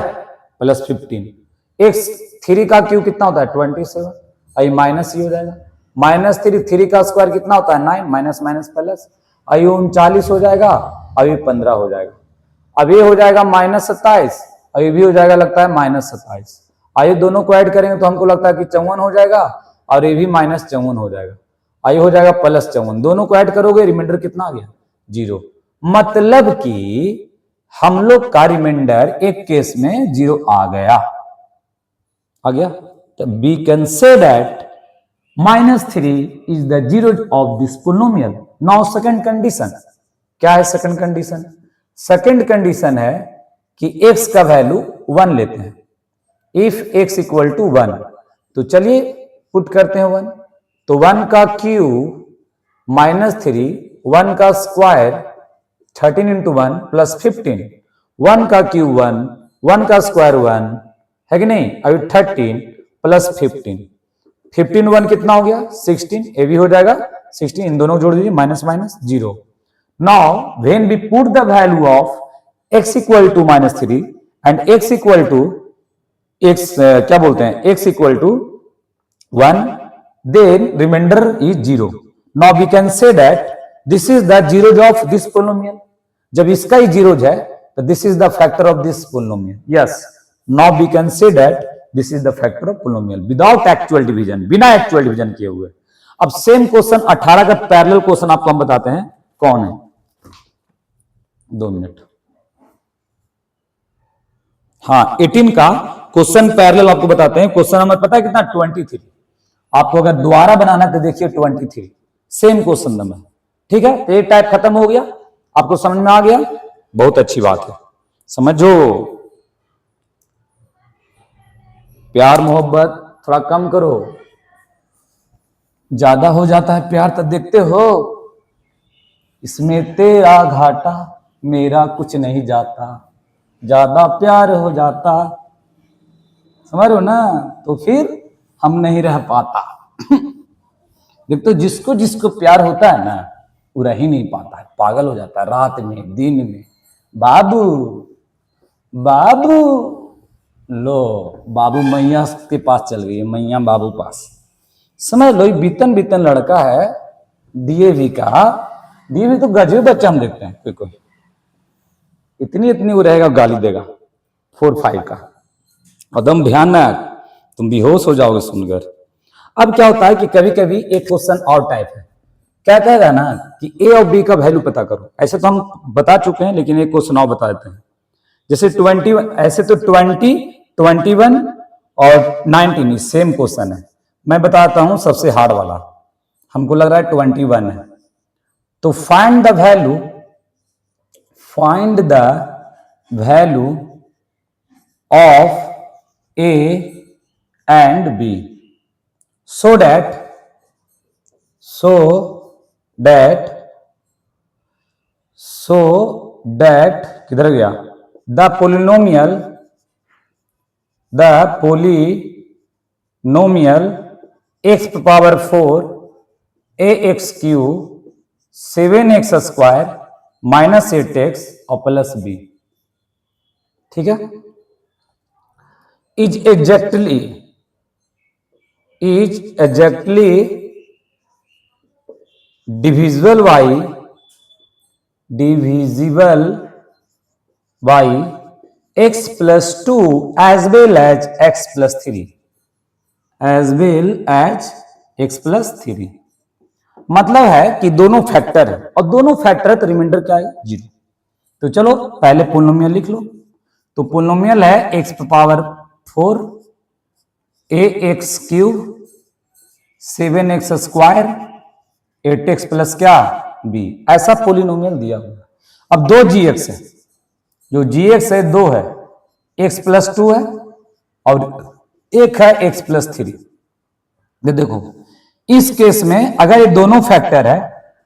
प्लस 15। एक्स 3 का क्यूब कितना होता है 27, आई माइनस ही हो जाएगा। माइनस 3 का स्क्वायर कितना होता है 9, माइनस माइनस प्लस, आई 39 हो जाएगा, अभी 15 हो जाएगा। अब ये हो जाएगा माइनस 27, और ये भी हो जाएगा लगता है माइनस 27। आइए दोनों को ऐड करेंगे तो हमको लगता है कि 54 हो जाएगा, और ये भी माइनस 54 हो जाएगा, आई हो जाएगा प्लस 54। दोनों को ऐड करोगे रिमाइंडर कितना आ गया, 0। मतलब कि हम लोग का रिमाइंडर एक केस में 0 आ गया, तो we can say that -3 is the zero of this polynomial. Now second condition क्या है? सेकंड कंडीशन, सेकंड कंडीशन है कि x का वैल्यू 1 लेते हैं। इफ x इक्वल टू 1, तो चलिए पुट करते हैं 1, तो 1 का क्यूब माइनस 3, 1 का स्क्वायर 13 इंटू 1 प्लस 15, 1 का क्यूब 1, 1 का स्क्वायर 1 है कि नहीं, अभी 13 प्लस 15, 15 1 कितना हो गया 16, ये भी हो जाएगा 16, इन दोनों जोड़ दीजिए minus minus 0। Now when we put the value of x equal to -3 and x equal to x क्या बोलते हैं, x equal to 1, then remainder is 0. Now we can say that this is the zeros of this polynomial. जब इसका ही zeros है तो this is the factor of this polynomial. Yes, now we can say that this is the factor of polynomial without actual division, बिना actual division किए हुए। अब same question 18 का parallel question आपको हम बताते हैं कौन है, 2 मिनट। हाँ 18 का क्वेश्चन पैरेलल आपको बताते हैं। क्वेश्चन नंबर पता है कितना, 23। आपको अगर दोबारा बनाना तो देखिए 23, सेम क्वेश्चन नंबर, ठीक है। तो एक टाइप खत्म हो गया, आपको समझ में आ गया, बहुत अच्छी बात है। समझो, प्यार मोहब्बत थोड़ा कम करो, ज्यादा हो जाता है प्यार तो देखते हो, इसमें तेरा घाटा मेरा कुछ नहीं जाता, ज्यादा प्यार हो जाता, समझ रहे हो ना, तो फिर हम नहीं रह पाता। देख तो जिसको जिसको प्यार होता है ना वो रह ही नहीं पाता है, पागल हो जाता है रात में दिन में। बाबू बाबू, लो बाबू मैया के पास चल गई है, मैया बाबू पास, समझ लो बीतन बीतन लड़का है, डीएवी का, डीएवी तो गजब बच्चा हम देखते हैं, कोई कोई इतनी इतनी वो रहेगा गाली देगा 4-5 का, एकदम ध्यान ना तुम बेहोश हो जाओगे सुनकर। अब क्या होता है कि कभी कभी एक क्वेश्चन और टाइप है, क्या कहेगा ना कि ए और बी का वैल्यू पता करो। ऐसे तो हम बता चुके हैं, लेकिन एक क्वेश्चन और बता देते हैं। जैसे 20, ऐसे तो 20, 21 और 19 सेम क्वेश्चन है। मैं बताता हूं सबसे हार्ड वाला, हमको लग रहा है 21 है। तो find the value of a and b so that किधर गया, the polynomial the polynomial x power 4 a x cube 7x square minus 8x और प्लस बी, ठीक है, is exactly divisible by x plus 2 as well as x plus 3, मतलब है कि दोनों factor है और दोनों फैक्टर है तो रिमाइंडर क्या है, 0। तो चलो पहले पोलिनोमियल लिख लो। तो पोलिनोमियल है x power 4 a x cube 7x square 8x plus क्या b, ऐसा पोलिनोमियल दिया हुआ। अब दो gx है, जो gx है 2 है, x प्लस 2 है और एक है x प्लस 3। देखो इस केस में अगर ये दोनों फैक्टर है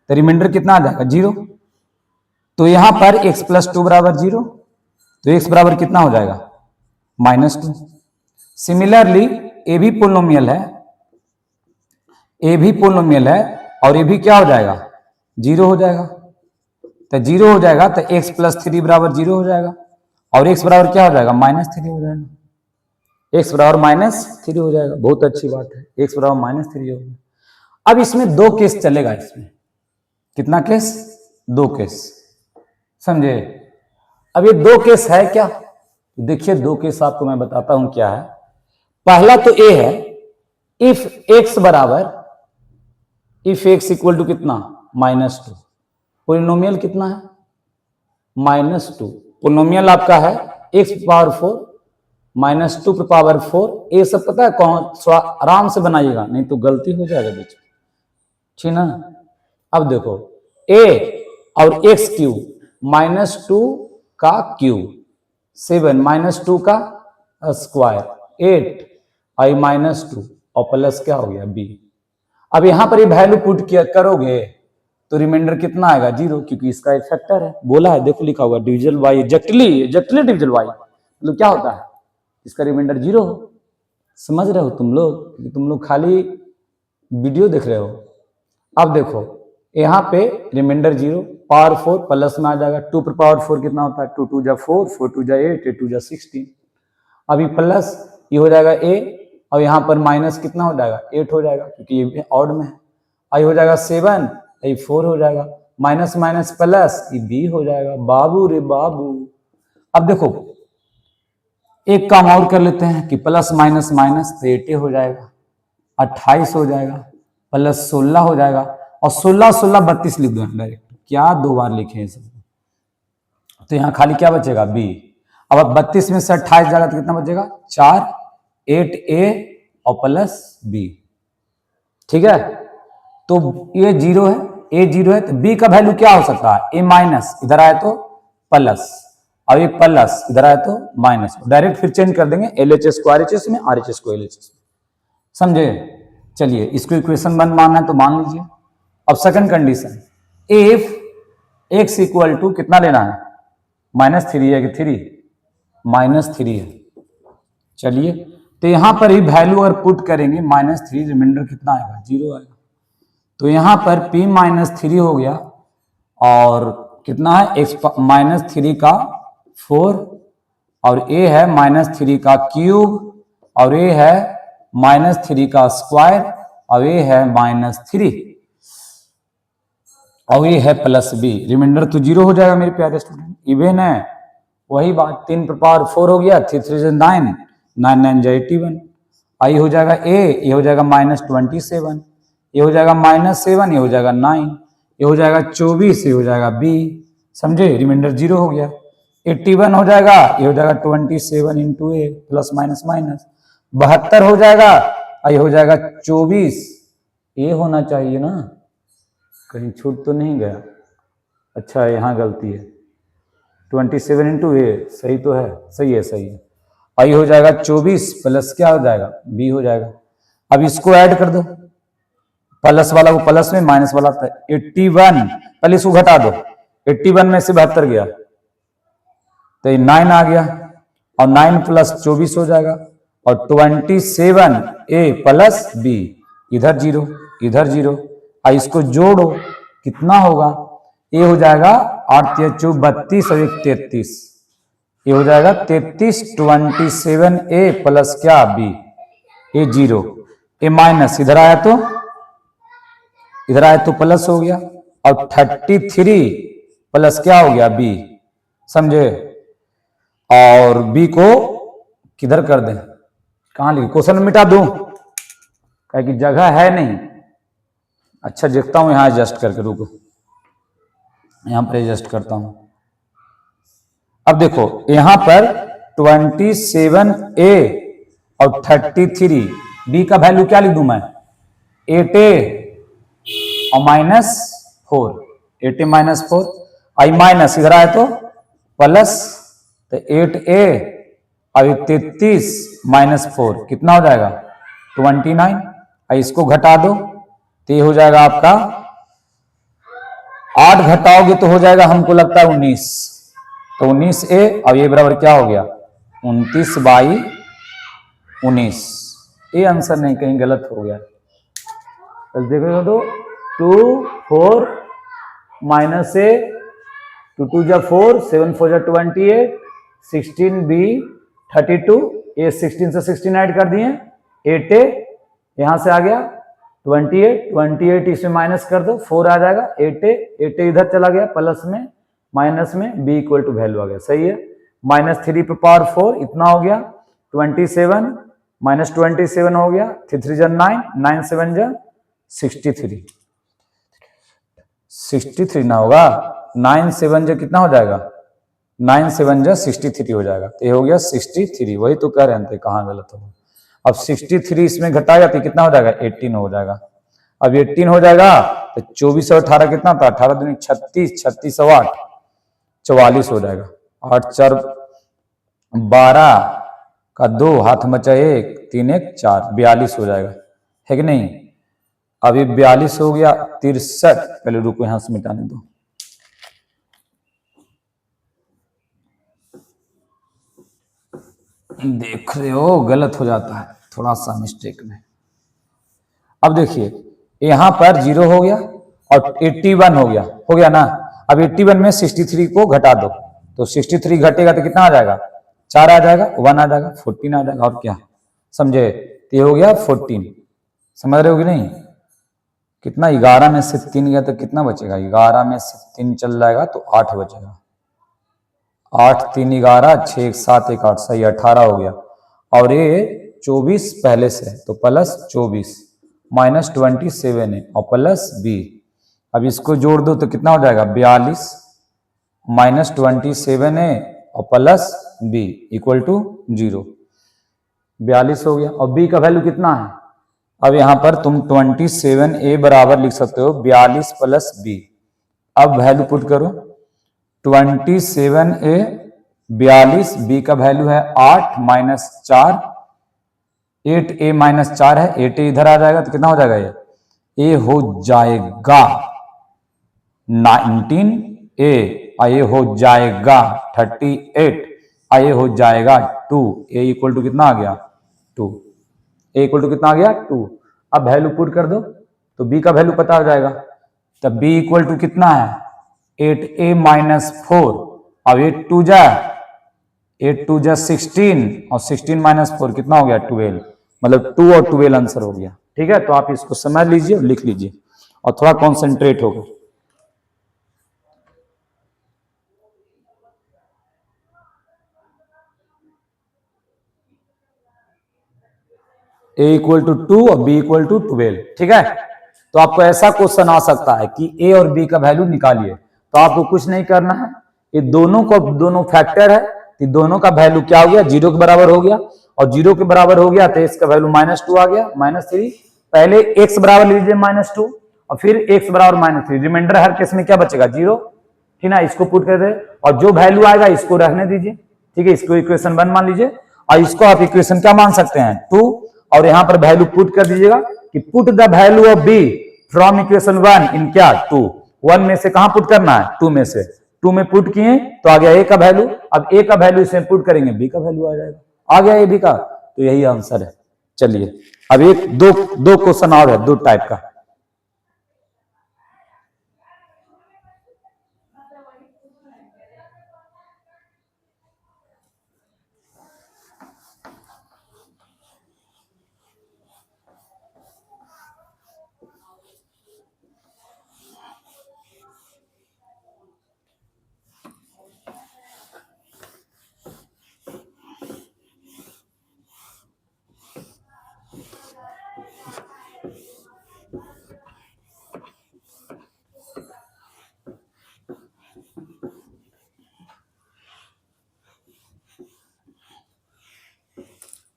तो रिमाइंडर कितना आ जाएगा, 0। तो यहां पर x प्लस 2 बराबर 0, तो x बराबर कितना हो जाएगा, -2। सिमिलरली ए भी पोलिनोमियल है और ये भी क्या हो जाएगा, 0 हो जाएगा। तो 0 हो जाएगा तो x प्लस 3 बराबर 0 हो जाएगा और x बराबर क्या हो जाएगा, -3 हो जाएगा। x बराबर -3 हो जाएगा, बहुत अच्छी बात है, x बराबर -3 होगा। अब इसमें दो केस चलेगा, इसमें कितना केस, 2 केस, समझे। अब ये 2 केस है क्या, देखिए 2 केस आपको मैं बताता हूं क्या है। पहला तो ए है, इफ x इक्वल टू कितना, -2, पोलिनोमियल कितना है, -2, पोलिनोमियल आपका है x पावर 4 -2 पे पावर 4। ये सब पता है कौन, थोड़ा आराम से बनाइएगा नहीं तो गलती हो जाएगा बीच में, ठीक ना। अब देखो a और x क्यूब -2 का क्यूब 7 -2 का स्क्वायर 8 आई -2 और प्लस क्या हो गया b। अब यहां पर ये वैल्यू पुट किया करोगे तो रिमाइंडर कितना आएगा, 0, क्योंकि इसका एक फैक्टर है, बोला है, देखो लिखा हुआ डिविजल बाई एग्जैक्टली डिविजल बाई, मतलब क्या होता है, इसका रिमाइंडर 0 हो। समझ रहे हो तुम लोग, क्योंकि तुम लोग खाली वीडियो देख रहे हो। अब देखो यहाँ पे रिमाइंडर 0, पावर 4 प्लस में आ जाएगा, 2 पर पावर 4 कितना होता है, 2 2 जा 4, 4 2 जा 8, 8 2 जा 16। अभी प्लस ये हो जाएगा a और यहाँ पर माइनस कितना हो जाएगा, 8 हो जाएगा, क्योंकि ये ऑड में है। आई हो जाएगा 7, ये 4 हो जाएगा, माइनस माइनस प्लस ये b हो जाएगा। बाबू रे बाबू, अब देखो एक काम और कर लेते हैं कि प्लस माइनस माइनस तो 8 हो जाएगा, 28 हो जाएगा, प्लस 16 हो जाएगा और 16 16 32 लिख दो डायरेक्ट, क्या 2 बार लिखे सब। तो यहाँ खाली क्या बचेगा, b। अब 32 में से 28 जाएगा तो कितना बचेगा, 4, 8a और प्लस b, ठीक है। तो ये 0 है, a 0 है, तो b का वैल्यू क्या हो सकता है, a माइनस, इधर आए तो प्लस और ये प्लस इधर आए तो माइनस, डायरेक्ट फिर चेंज कर देंगे LHS को RHS में, RHS को LHS में, समझे। चलिए इसको इक्वेशन 1 मानना है तो मान लीजिए। अब second condition, if x equal to कितना लेना है, -3 है कि 3, -3 है। चलिए तो यहां पर ही वैल्यू अगर पुट करेंगे -3, रिमाइंडर कितना आएगा, 0 आएगा। तो यहां पर p -3 हो गया और कितना है, x -3 का 4 और a है -3 का क्यूब और a है -3 का स्क्वायर और a है -3 और ये है प्लस b। रिमाइंडर तो 0 हो जाएगा मेरे प्यारे स्टूडेंट, इवन है, वही बात, 3 पर पावर 4 हो गया, 3 3 से 9, 9 9 जा 81। आई हो जाएगा a, ये हो जाएगा -27, ये हो जाएगा -7, ये हो जाएगा 9, ये हो जाएगा 24, ये हो जाएगा b, समझे। रिमाइंडर 0 हो गया, 81 हो जाएगा, ये हो जाएगा 27 इंटू ए, प्लस माइनस माइनस 72 हो जाएगा, ये हो जाएगा 24, ये होना चाहिए ना, कहीं छूट तो नहीं गया, अच्छा यहाँ गलती है, 27 इंटू ए, सही तो है, सही है, सही है। आई हो जाएगा 24 प्लस क्या हो जाएगा, b हो जाएगा। अब इसको ऐड कर दो, प्लस वाला को प्लस में, माइनस वाला 81, पहले इसको घटा दो, 81 में से 72 गया तो ये 9 आ गया और 9 प्लस 24 हो जाएगा, और 27a प्लस बी, इधर 0 इधर 0, और इसको जोड़ो कितना होगा, ये हो जाएगा 8 × 32 और 1 33, ये हो जाएगा 33, 27a प्लस क्या बी, ये 0, ये माइनस इधर आया तो प्लस हो गया, और 33 प्लस क्या हो गया बी, समझे। और बी को किधर कर दें, कहां लिखे, क्वेश्चन में मिटा दूं, कहे कि जगह है नहीं। अच्छा देखता हूं यहां एडजस्ट करके, रुको यहां पर एडजस्ट करता हूं। अब देखो यहां पर 27a और 33, बी का वैल्यू क्या लिख दूं मैं, 8a और -4, 8a -4, आई माइनस इधर आए तो प्लस, तो 8a और 33 -4 कितना हो जाएगा 29, और इसको घटा दो तो ये हो जाएगा आपका 8 घटाओगे तो हो जाएगा हमको लगता है 19, तो 19a और ये बराबर क्या हो गया 29/19, ये आंसर नहीं, कहीं गलत हो गया। तो देखो तो 2 4 -a 2 2 जा 4 7 4 जा 28 16b 32, ये 16 से 16 ऐड कर दिए, 8a यहां से आ गया 28 इसमें माइनस कर दो 4 आ जाएगा, 8a इधर चला गया प्लस में माइनस में, b इक्वल टू वैल्यू आ गया, सही है। -3 इतना हो गया 27 -27 हो गया, 3 3 जा 9 9 7 जा 63 ना होगा, 9 7 जा कितना हो जाएगा 9 7 जा 63 हो जाएगा, तो ये हो गया 63, वही तो कह रहे थे कहाँ गलत होगा। अब 63 इसमें घटाया तो कितना हो जाएगा 18 हो जाएगा, अब 18 हो जाएगा तो 24 और 18 कितना था, 18 दूनी 36, 36 और 8 44 हो जाएगा, 8 4 12 का 2 हाथ बचा 1 3 1 4 42 हो जाएगा, है कि नहीं। अब ये 42 हो गया 63, पहले रुको यहां से मिटाने दो, देख रहे हो गलत हो जाता है थोड़ा सा मिस्टेक में। अब देखिए यहां पर 0 हो गया और 81 हो गया ना। अब 81 में 63 को घटा दो, तो 63 घटेगा तो कितना आ जाएगा 4 आ जाएगा, 1 आ जाएगा, 14 आ जाएगा, और क्या समझे, तो ये हो गया 14, समझ रहे हो कि नहीं। कितना 11 में से 3 गया तो कितना बचेगा, 11 में से 3 चल जाएगा तो 8 बचेगा, 8 3 11 6 1 7 1 8, सही 18 हो गया। और ये 24 पहले से तो प्लस 24 -27 है और प्लस b, अब इसको जोड़ दो तो कितना हो जाएगा 42 -27 है और प्लस b इक्वल टू 0, 42 हो गया। और b का वैल्यू कितना है, अब यहां पर तुम 27a बराबर लिख सकते हो 42 प्लस b, अब वैल्यू पुट करो 27a 42, b का वैल्यू है 8 -4, 8a -4 है, 8a इधर आ जाएगा तो कितना हो जाएगा, ये हो जाएगा 19a, ये हो जाएगा 38, ये हो जाएगा 2, a इक्वल टू कितना आ गया 2, a इक्वल टू कितना आ गया 2। अब वैल्यू पुट कर दो तो b का वैल्यू पता हो जाएगा, तब b इक्वल टू कितना है 8a -4, अब 8 2 जा 16 और 16 -4 कितना हो गया 12, मतलब 2 और 12 आंसर हो गया। ठीक है, तो आप इसको समझ लीजिए और लिख लीजिए और थोड़ा कॉन्सेंट्रेट होकर। a इक्वल टू 2 और b इक्वल टू 12। ठीक है, तो आपको ऐसा क्वेश्चन आ सकता है कि a और b का वैल्यू निकालिए, तो आपको कुछ नहीं करना है, ये दोनों फैक्टर है, तो दोनों का वैल्यू क्या हो गया 0 के बराबर हो गया, और 0 के बराबर हो गया तो इसका वैल्यू -2 आ गया, -3, पहले x बराबर लीजिए -2 और फिर x बराबर -3, रिमाइंडर हर केस में क्या बचेगा 0, ठीक ना। इसको पुट कर दे और जो वैल्यू आएगा इसको रहने दीजिए, ठीक है, इसको इक्वेशन 1 मान लीजिए और इसको आप इक्वेशन क्या मान सकते हैं 2, और यहां पर वैल्यू पुट कर दीजिएगा कि put the value of b from equation 1 इन क्या 2, 1 में से कहां पुट करना है 2 में से, 2 में पुट किए तो आ गया a का वैल्यू, अब a का वैल्यू इसमें पुट करेंगे b का वैल्यू आ जाएगा, आ गया a b का, तो यही आंसर है। चलिए अब एक दो दो क्वेश्चन और है, दो टाइप का।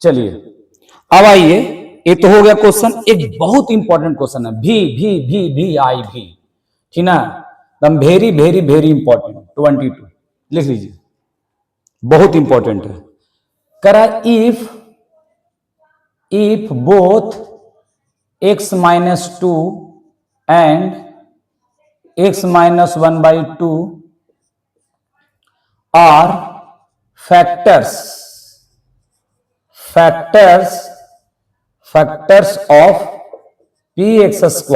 चलिए अब आइए, ये तो हो गया क्वेश्चन। एक बहुत इंपॉर्टेंट क्वेश्चन है, भी आई भी, ठीक ना, एकदम वेरी वेरी वेरी इंपॉर्टेंट। 22 लिख लीजिए, बहुत इंपॉर्टेंट है। करा if both x-2 and x-1/2 are factors of px²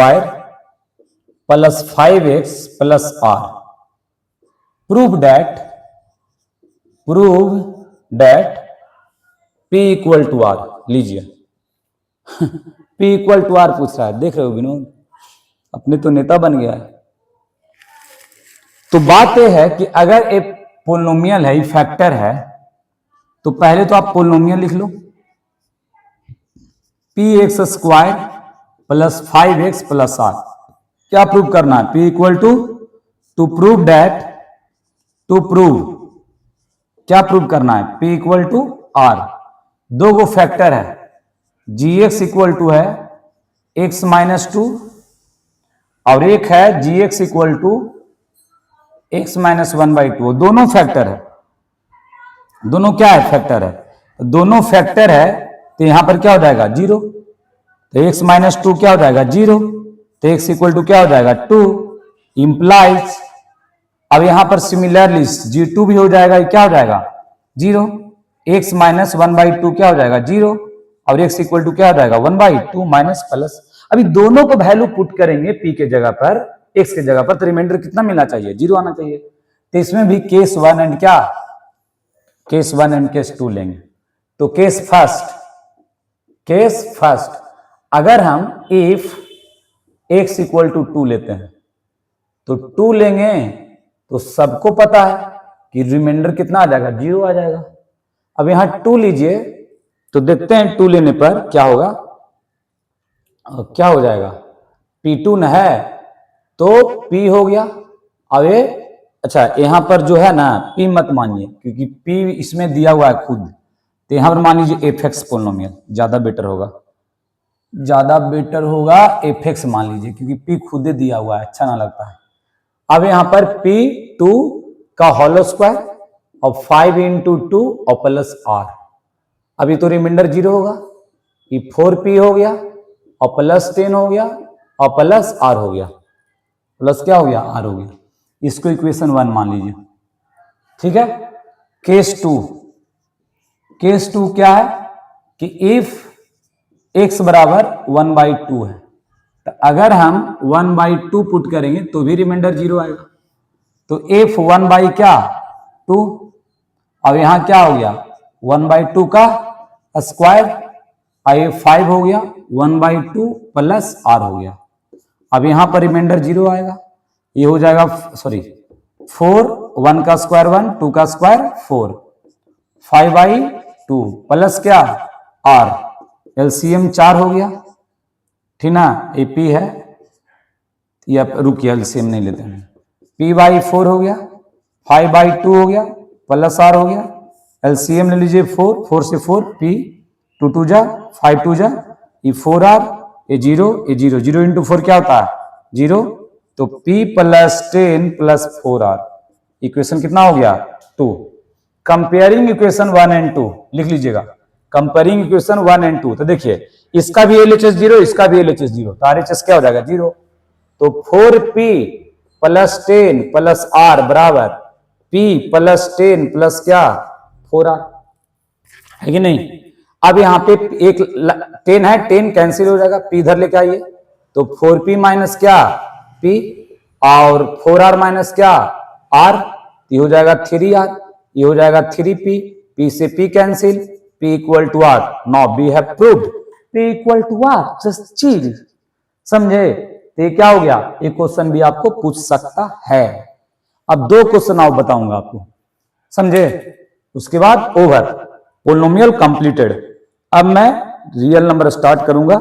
plus 5x plus r, prove that p equal to r। लीजिए p equal to r पूछ रहा है, देख रहे हो विनोद, अपने तो नेता बन गया है। तो बात यह है कि अगर एक पोलिनोमियल है, फैक्टर है, तो पहले तो आप पोलिनोमियल लिख लो, px² plus 5x plus r। क्या प्रूव करना है? p इक्वल टू प्रूव क्या प्रूव करना है? p equal to r। दो गो फैक्टर है, gx इक्वल टू है x-2 और एक है gx इक्वल टू x-1/2। दोनों फैक्टर है, दोनों क्या है? फैक्टर है। दोनों फैक्टर है तो यहां पर क्या हो जाएगा? 0। तो x-2 क्या हो जाएगा? 0। तो x इक्वल टू क्या हो जाएगा? 2 इंप्लाइज। अब यहां पर सिमिलरली g2 भी हो जाएगा, क्या हो जाएगा? 0। x-1/2 क्या हो जाएगा? 0 और x इक्वल टू क्या हो जाएगा? 1/2 माइनस प्लस। अभी दोनों को वैल्यू पुट करेंगे p के जगह पर, x के जगह पर, तो रिमाइंडर कितना मिलना चाहिए? 0 आना चाहिए। तो इसमें भी केस 1 एंड क्या? केस 1 एंड केस 2 लेंगे। तो केस फर्स्ट अगर हम इफ x इक्वल टू 2 लेते हैं तो 2 लेंगे तो सबको पता है कि रिमाइंडर कितना आ जाएगा? 0 आ जाएगा। अब यहां 2 लीजिए तो देखते हैं 2 लेने पर क्या होगा, क्या हो जाएगा? P2 न है तो P हो गया। अब ये अच्छा यहां पर जो है ना P मत मानिए क्योंकि P इसमें दिया हुआ है खुद, तो यहां पर मान लीजिए fx पोलिनोमियल, ज्यादा बेटर होगा fx मान लीजिए क्योंकि P खुद दिया हुआ है, अच्छा ना लगता है। अब यहां पर P2 का होल स्क्वायर और 5 इंटू 2 और प्लस r। अभी तो रिमाइंडर 0 होगा, ये 4p हो गया और प्लस 10 हो गया और प्लस r हो गया, प्लस क्या हो गया? r हो गया। इसको इक्वेशन 1 मान लीजिए, ठीक है। केस 2 क्या है कि इफ x बराबर 1/2 है, तो अगर हम 1/2 पुट करेंगे तो भी रिमाइंडर 0 आएगा। तो f 1/2। अब यहां क्या हो गया? 1/2 का स्क्वायर, आई 5 हो गया, 1/2 प्लस r हो गया। अब यहां पर रिमाइंडर 0 आएगा, ये हो जाएगा 4, 1 का स्क्वायर 1, 2 का स्क्वायर 4, 5/2 प्लस क्या? r, एलसीएम 4 हो गया, ठीक ना। ये p है, या रुकिए एलसीएम नहीं लेते हैं, p/4 हो गया, 5/2 हो गया प्लस r हो गया, एलसीएम ले लीजिए 4 से 4, p 2 2 जा 5 2 जा, ये 4r, ये 0 इंटू 4 क्या होता है? 0। तो p plus 10 plus 4r, equation कितना हो गया? 2। कंपेयरिंग इक्वेशन 1 एंड 2 लिख लीजिएगा, कंपेयरिंग इक्वेशन 1 एंड 2। तो देखिए इसका भी LHS 0, इसका भी LHS 0, तो RHS क्या हो जाएगा? 0। तो 4p प्लस 10 प्लस r बराबर p प्लस 10 प्लस क्या? 4r, है कि नहीं? अब यहाँ पे एक 10 है, 10 कैंसिल हो जाएगा, p इधर लेके आइए, तो 4p माइनस क्या p, और 4r माइनस क्या r, ये हो जाएगा 3r, ये हो जाएगा 3p, p से p cancel, p equal to r। Now we have proved p equal to r, just chill, समझे? तो ये क्या हो गया, एक क्वेश्चन भी आपको पूछ सकता है। अब 2 क्वेश्चन और बताऊंगा आपको, समझे? उसके बाद ओवर, पोलिनोमियल कंप्लीटेड। अब मैं रियल नंबर स्टार्ट करूंगा,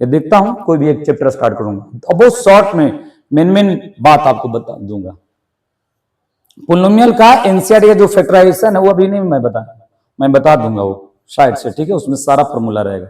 ये देखता हूं कोई भी एक चैप्टर स्टार्ट करूंगा, अब बहुत शॉर्ट में मेन बात आपको बता दूंगा। पोलिनोमियल का एनसीईआरटी का जो फैक्टराइजेशन है वो अभी नहीं मैं बता दूंगा वो साइड से, ठीक है? उसमें सारा फॉर्मूला रहेगा।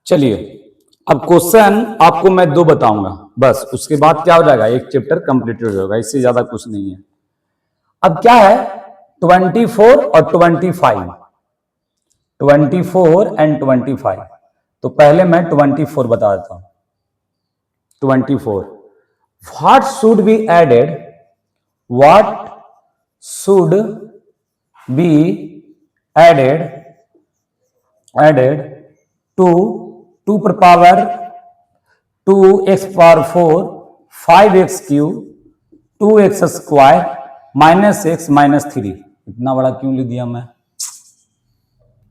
चलिए, अब क्वेश्चन आपको मैं 2 बताऊंगा बस, उसके बाद क्या हो जाएगा, एक चैप्टर कंप्लीटेड हो जाएगा, इससे ज्यादा कुछ नहीं है। अब क्या है, 24 और 25, 24 एंड 25। तो पहले मैं 24 बता देता हूं। 24, what should be added, what should be added to 2 पर power 2x power 4 5x cube 2x square minus x minus 3। इतना बड़ा क्यों लिख दिया मैं?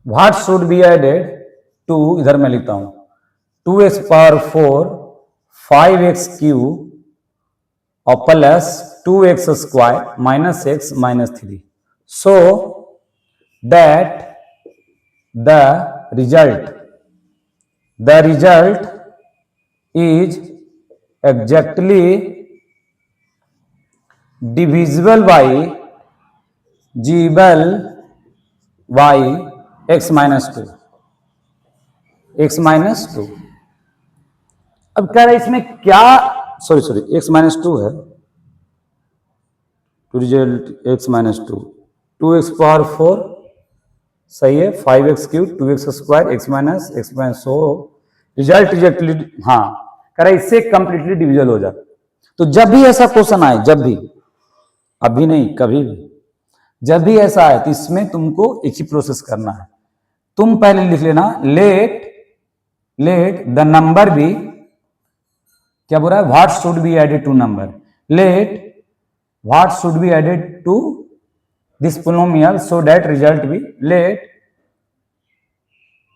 What should be added to, इधर मैं लिखता हूं 2x पावर 4 5x क्यूब और plus 2x square minus x minus 3, so that the result is exactly divisible by x minus 2, x minus 2। अब कह रहा है इसमें क्या, सॉरी x minus 2 है, तो result x minus 2, 2x power 4 सही है, 5x cube 2x square x minus so result exactly, हाँ कह रहा है इससे कंप्लीटली डिविजल हो जाए। तो जब भी ऐसा क्वेश्चन आए, जब भी, अभी नहीं कभी भी, जब भी ऐसा आए तो इसमें तुमको एक ही प्रोसेस करना है। तुम पहले लिख लेना लेट द नंबर बी, क्या बोल रहा है, what should be added to number, let what should be added to this polynomial so that result be, let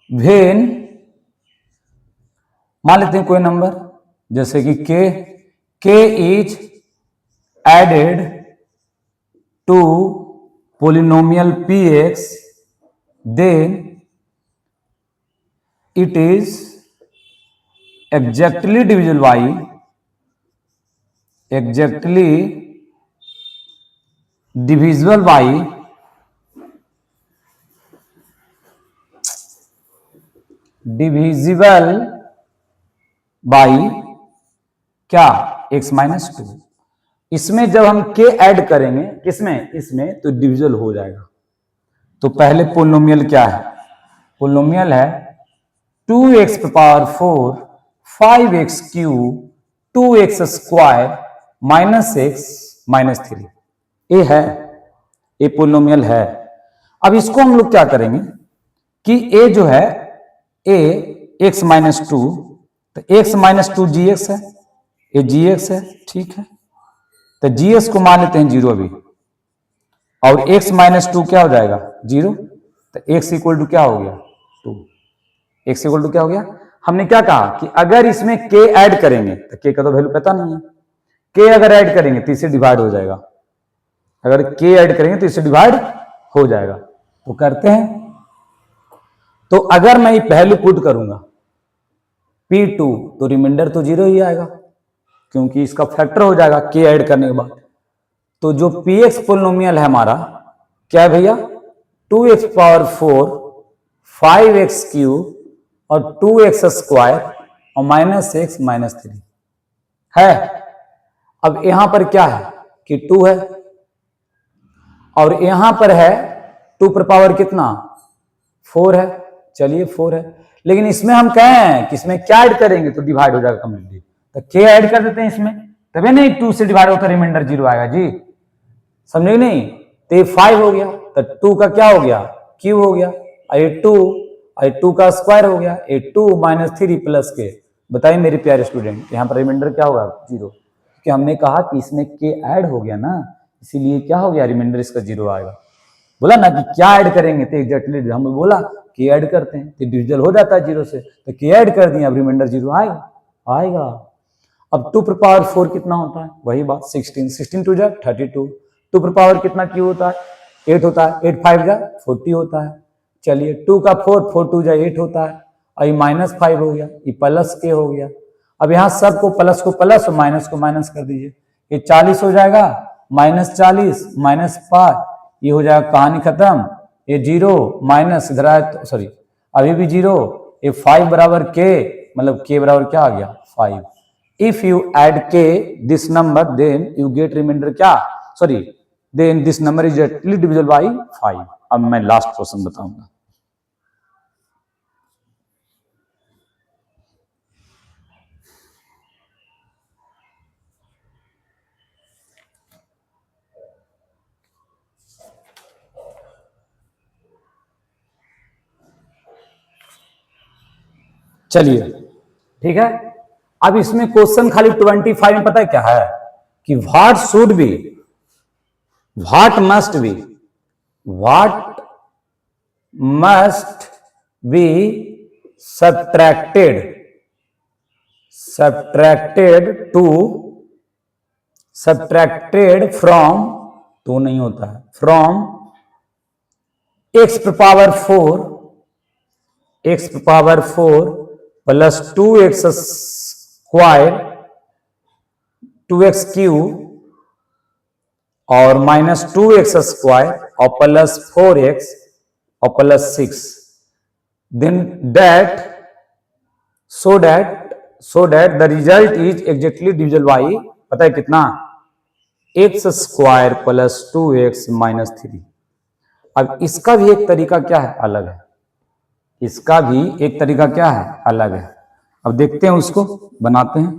when, मान लेते हैं कोई नंबर जैसे कि k is added to polynomial px, then it is exactly divisible by क्या, x minus 2। इसमें जब हम k ऐड करेंगे किसमें, इसमें, तो डिविजल हो जाएगा। तो पहले पोलिनोमियल क्या है, पोलिनोमियल है 2x power 4 5x cube 2x square minus x minus 3, ये है, ये पोलिनोमियल है। अब इसको हम लोग क्या करेंगे कि a जो है a x माइनस 2, तो x माइनस 2 gx है, ये gx है, ठीक है, तो gx को मान लेते हैं 0 अभी, और x माइनस 2 क्या हो जाएगा 0, तो x इक्वल टू क्या हो गया 2, x इक्वल टू क्या हो गया। हमने क्या कहा कि अगर इसमें k ऐड करेंगे, तो k का तो वैल्यू पता नहीं है, k अगर ऐड करेंगे तो इससे डिवाइड हो जाएगा, अगर k ऐड करेंगे तो इससे डिवाइड हो जाएगा। तो करते हैं, तो अगर मैं वैल्यू पुट करूंगा P2 तो रिमाइंडर तो 0 ही आएगा क्योंकि इसका फैक्टर हो जाएगा k ऐड करने के बाद। तो जो px पोलिनोमियल है हमारा क्या है भैया, 2x पावर 4 5x क्यूब और 2x स्क्वायर और -x -3 है। अब यहां पर क्या है कि 2 है और यहां पर है 2 पर पावर कितना 4 है। चलिए 4 है, लेकिन इसमें हम कहें हैं कि इसमें क्या ऐड करेंगे तो डिवाइड हो जाएगा कम्प्लीटली, तो k ऐड कर देते हैं इसमें, तभी नहीं 2 से डिवाइड होकर रिमाइंडर 0 आएगा जी, समझे नहीं। तो ये 5 हो गया, तो 2 का क्या हो गया क्यूब हो गया, ये 2 का स्क्वायर हो गया, ये 2 -3 प्लस के। बताइए मेरे प्यारे स्टूडेंट, यहाँ पर रिमाइंडर क्या होगा 0, क्योंकि हमने कहा कि इसमें k ऐड हो गया ना, इसीलिए क्या हो गया रिमाइंडर इसका 0 आएगा। बोला ना कि क्या ऐड करेंगे, तो एग्जैक्टली हम बोला k ऐड करते हैं तो डिविजल हो जाता है 0 से, तो k ऐड कर दिए, अब रिमाइंडर 0 आएगा। अब 2 पर पावर 4 कितना होता है, वही बात 16 2 जा 32, 2 पर पावर कितना क्यों होता है 8 होता है, 8 5 जा 40 होता है। चलिए 2 का 4 4 2 जा 8 होता है, और ये -5 हो गया, ये प्लस के हो गया। अब यहाँ सबको प्लस को प्लस और माइनस को माइनस कर दीजिए, ये 40 हो जाएगा, -40 -5, ये हो जाएगा कहानी खत्म। ये 0 माइनस इधर आया, सॉरी अभी भी 0, ये 5 बराबर के, मतलब के बराबर क्या आ गया 5। If you add k this number then you get remainder क्या, sorry then this number is actually divisible by 5। अब मैं लास्ट क्वेश्चन बताऊंगा। चलिए ठीक है, अब इसमें क्वेश्चन खाली 25 में पता है क्या है कि what should be, what must be, what must be subtracted to, subtracted from, तो नहीं होता है, from x power 4, x power 4 plus 2x square 2x cube और -2x स्क्वायर और प्लस 4x और plus 6, then that so that the result is exactly divisible by, पता है कितना, x स्क्वायर प्लस 2x -3। अब इसका भी एक तरीका क्या है अलग है, इसका भी एक तरीका क्या है अलग है। अब देखते हैं उसको बनाते हैं।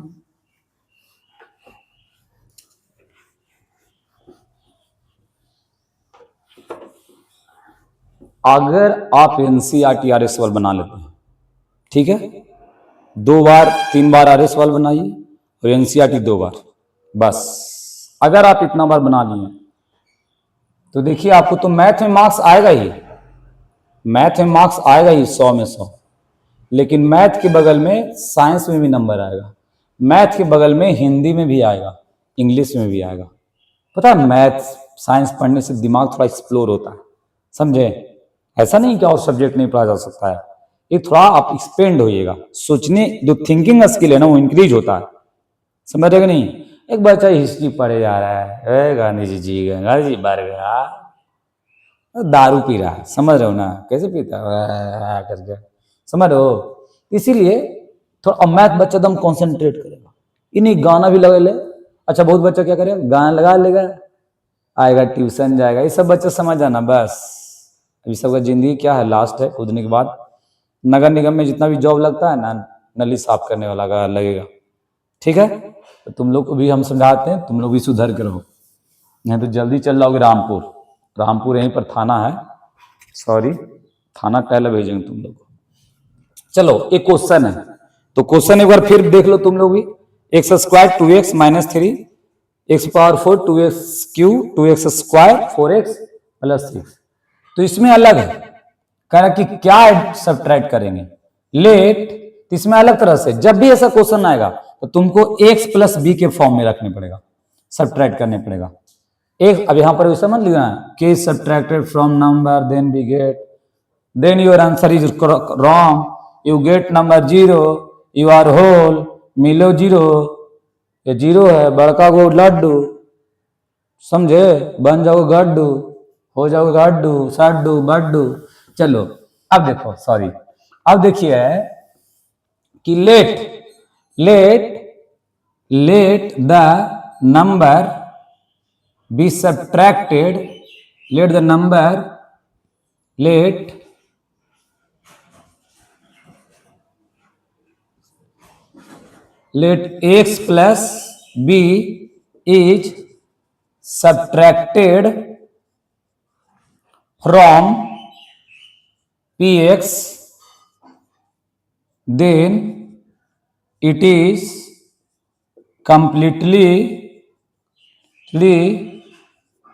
अगर आप एनसीईआरटी आरएस वाल बना लेते हैं, ठीक है, 2 बार 3 बार आरएस वाल बनाइए और एनसीईआरटी 2 बार, बस अगर आप इतना बार बना लिए तो देखिए आपको तो मैथ में मार्क्स आएगा ही, मैथ में मार्क्स आएगा ही 100 में 100, लेकिन मैथ के बगल में साइंस में भी नंबर आएगा, मैथ के बगल में हिंदी में भी आएगा, इंग्लिश में भी आएगा। पता है मैथ साइंस पढ़ने से दिमाग थोड़ा एक्सप्लोर होता है, समझे, ऐसा नहीं कि और सब्जेक्ट नहीं पढ़ा जा सकता है, ये थोड़ा आप एक्सपेंड होइएगा, सोचने जो थिंकिंग स्किल है ना वो इंक्रीज होता है, समझ रहे नहीं। एक बच्चा हिस्ट्री पढ़े जा रहा है, गांधी जी गंगा जी मर गया, दारू पी रहा है, समझ रहे हो ना, कैसे पीता है करके, समझ रहे हो। इसीलिए थोड़ा मैथ बच्चा एकदम कॉन्सेंट्रेट करेगा, इन्हीं गाना भी लगा ले, अच्छा बहुत बच्चा क्या करेगा गाना लगा लेगा, आएगा ट्यूशन जाएगा, ये सब बच्चा समझ जाना बस। अभी सबका जिंदगी क्या है, लास्ट है, कूदने के बाद नगर निगम में जितना भी जॉब लगता है ना, नली साफ करने वाला लगेगा, ठीक है। तो तुम लोग को भी हम समझाते हैं, तुम लोग भी सुधर के रहो, नहीं तो जल्दी चल जाओगे रामपुर, रामपुर यहीं पर थाना है, सॉरी थाना कहला भेजेंगे तुम लोग को। चलो एक क्वेश्चन है, तो क्वेश्चन एक बार फिर देख लो तुम लोग भी, x square 2x -3 x power 4 2x cube 2x square 4x plus 6। तो इसमें अलग है, कह रहा कि क्या सब्ट्रैक्ट करेंगे, लेट, तो इसमें अलग तरह से जब भी ऐसा क्वेश्चन आएगा तो तुमको x प्लस बी के फॉर्म में रखने पड़ेगा, सब्ट्रैक्ट करने पड़ेगा। एक अब यहां पर समझ लिया k subtracted from number then we get, then your answer is wrong, you get number 0, you are whole, मिलो जीरो, ये जीरो है, बड़का गो लड्डू, समझे, बन जाओ गड्डू, हो जाओ गड्डू, सड्डू बड्डू। चलो अब देखो, सॉरी, अब देखिए कि let the number be subtracted, let the number, let x plus b is subtracted from px, then it is completely